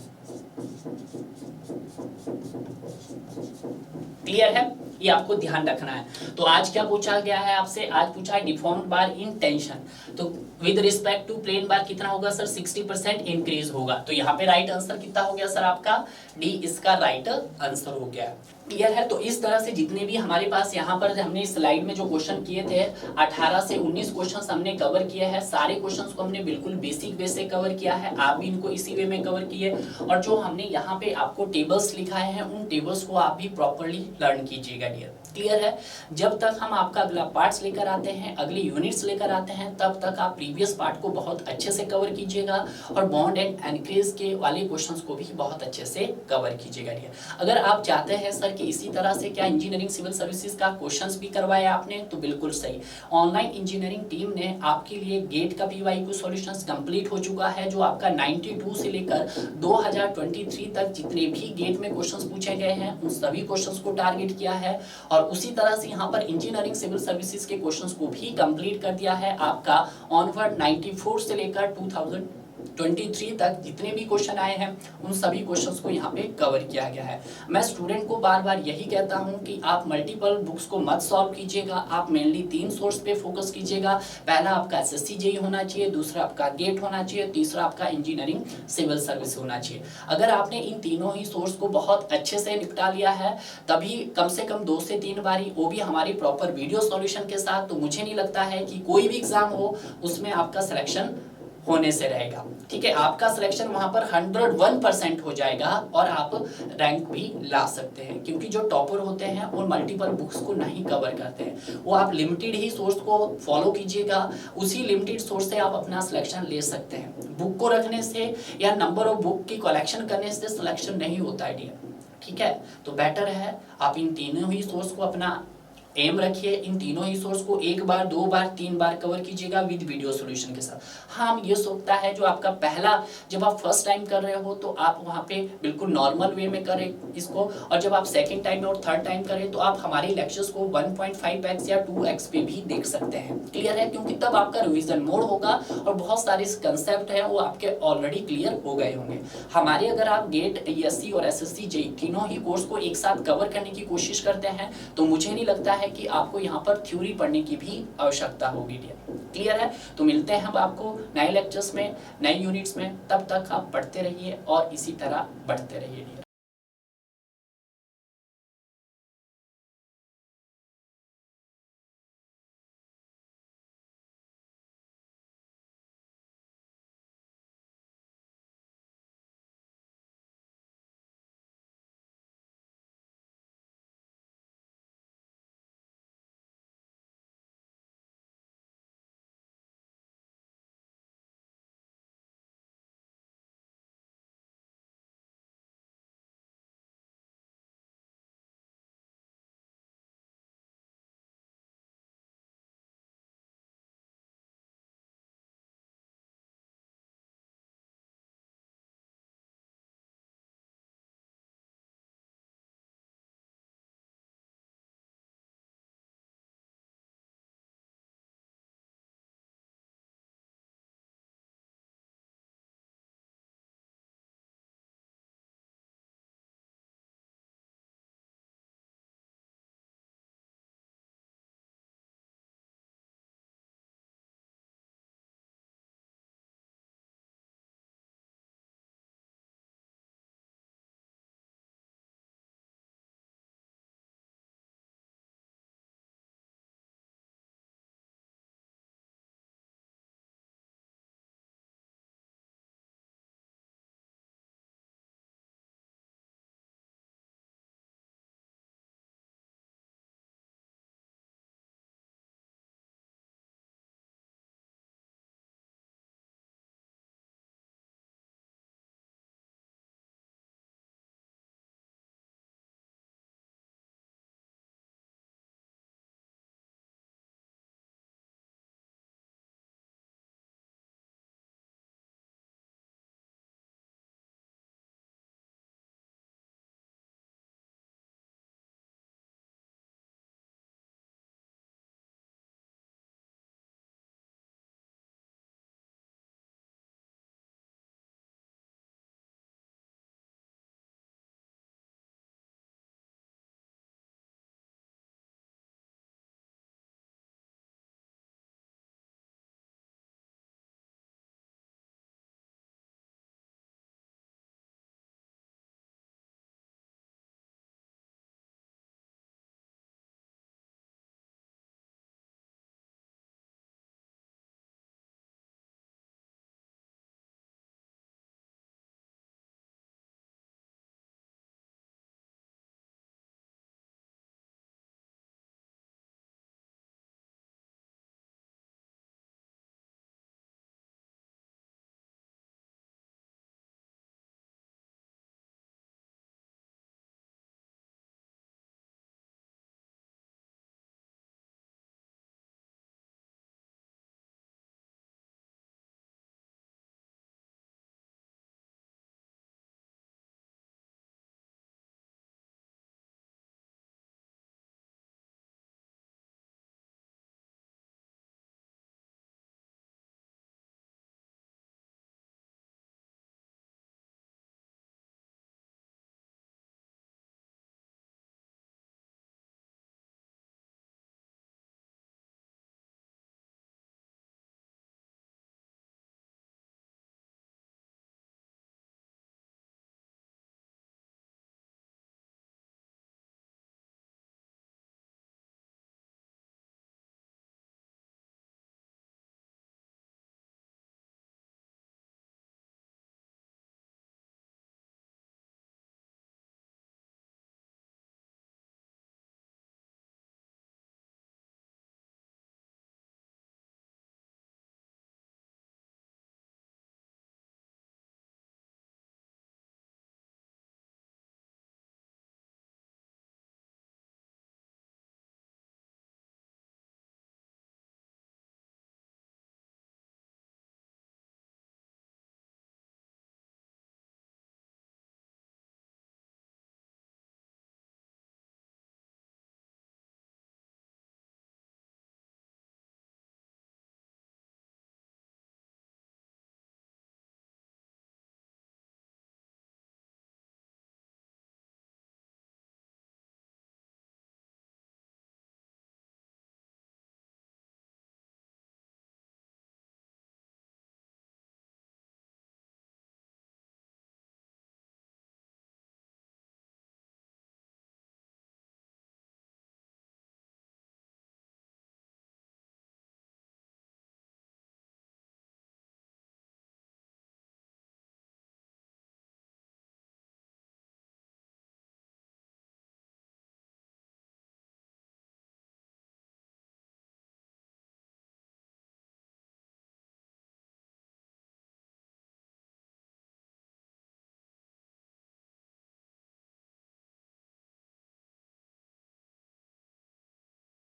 क्लियर है? ये आपको ध्यान रखना है। तो आज क्या पूछा गया है आपसे, आज पूछा है डिफॉर्म्ड बार इन टेंशन, तो with respect to plain bar कितना होगा सर, 60% इंक्रीज होगा। तो यहाँ पे राइट आंसर कितना हो गया सर, आपका डी इसका राइट आंसर हो गया। क्लियर है? तो इस तरह से जितने भी हमारे पास यहाँ पर हमने स्लाइड में जो क्वेश्चन किए थे 18 से 19 क्वेश्चंस हमने कवर किए हैं। सारे क्वेश्चंस को हमने बिल्कुल बेसिक वे से कवर किया है, आप भी इनको इसी वे में कवर किए। और जो हमने यहाँ पे आपको टेबल्स लिखाए हैं उन टेबल्स को आप भी प्रॉपर्ली लर्न कीजिएगा डियर। क्लियर है? जब तक हम आपका अगला पार्ट्स लेकर आते हैं, अगली यूनिट्स लेकर आते हैं, तब तक आप प्रीवियस पार्ट को बहुत अच्छे से कवर कीजिएगा और बॉन्ड एंड एनक्रेज के वाले क्वेश्चंस को भी बहुत अच्छे से कवर कीजिएगा डियर। अगर आप चाहते हैं सर कि इसी तरह से क्या इंजीनियरिंग सिविल सर्विसेज का क्वेश्चंस भी करवाया आपने, तो बिल्कुल सही। ऑनलाइन इंजीनियरिंग टीम ने आपके लिए गेट का पीवाईक्यू सॉल्यूशंस कंप्लीट हो चुका है, जो आपका 92 से लेकर 2023 तक जितने भी गेट में क्वेश्चंस पूछे गए हैं उन सभी क्वेश्चंस को टारगेट किया है। और उसी तरह से यहाँ पर इंजीनियरिंग सिविल सर्विसेज के क्वेश्चंस को भी कंप्लीट कर दिया है आपका ऑनवर्ड 94 से लेकर 2023 तक जितने भी क्वेश्चन आए हैं उन सभी क्वेश्चंस को यहाँ पे कवर किया गया है। मैं स्टूडेंट को बार बार यही कहता हूँ कि आप मल्टीपल बुक्स को मत सॉल्व कीजिएगा, आप मेनली 3 सोर्स पे फोकस कीजिएगा। पहला आपका एसएससी जेईई होना चाहिए, दूसरा आपका गेट होना चाहिए, तीसरा आपका इंजीनियरिंग सिविल सर्विस होना चाहिए। अगर आपने इन तीनों ही सोर्स को बहुत अच्छे से निपटा लिया है, तभी कम से कम 2 से 3 बारी, वो भी हमारी प्रॉपर वीडियो सॉल्यूशन के साथ, तो मुझे नहीं लगता है कि कोई भी एग्जाम हो उसमें आपका सिलेक्शन होने से रहेगा। ठीक है, आपका सिलेक्शन वहां पर 101% हो जाएगा और आप रैंक भी ला सकते हैं, क्योंकि जो टॉपर होते हैं वो मल्टीपल बुक्स को नहीं कवर करते हैं। वो आप लिमिटेड ही सोर्स को फॉलो कीजिएगा, उसी लिमिटेड सोर्स से आप अपना सिलेक्शन ले सकते हैं। बुक को रखने से या नंबर ऑफ बुक की कलेक्शन करने से सिलेक्शन नहीं होता है डियर। ठीक है, तो बेटर है आप इन तीनों ही सोर्स को अपना एम रखिए, इन तीनों ही सोर्स को 1 बार 2 बार 3 बार कवर कीजिएगा विद वीडियो सॉल्यूशन के साथ। हाँ, ये सोचता है जो आपका पहला, जब आप फर्स्ट टाइम कर रहे हो तो आप वहाँ पे बिल्कुल नॉर्मल वे में करें इसको, और जब आप सेकंड टाइम और थर्ड टाइम करें तो आप हमारे लेक्चर्स को 1.5x या 2x पे भी देख सकते हैं। क्लियर है? क्योंकि तब आपका रिविजन मोड होगा और बहुत सारे कंसेप्ट हैं वो आपके ऑलरेडी क्लियर हो गए होंगे। हमारे अगर आप गेट, ईएससी और एसएससी जेईई तीनों ही कोर्स को एक साथ कवर करने की कोशिश करते हैं तो मुझे नहीं लगता है कि आपको यहाँ पर थ्योरी पढ़ने की भी आवश्यकता होगी। क्लियर है? तो मिलते हैं हम आपको नए लेक्चर्स में, नए यूनिट्स में। तब तक आप पढ़ते रहिए और इसी तरह बढ़ते रहिए।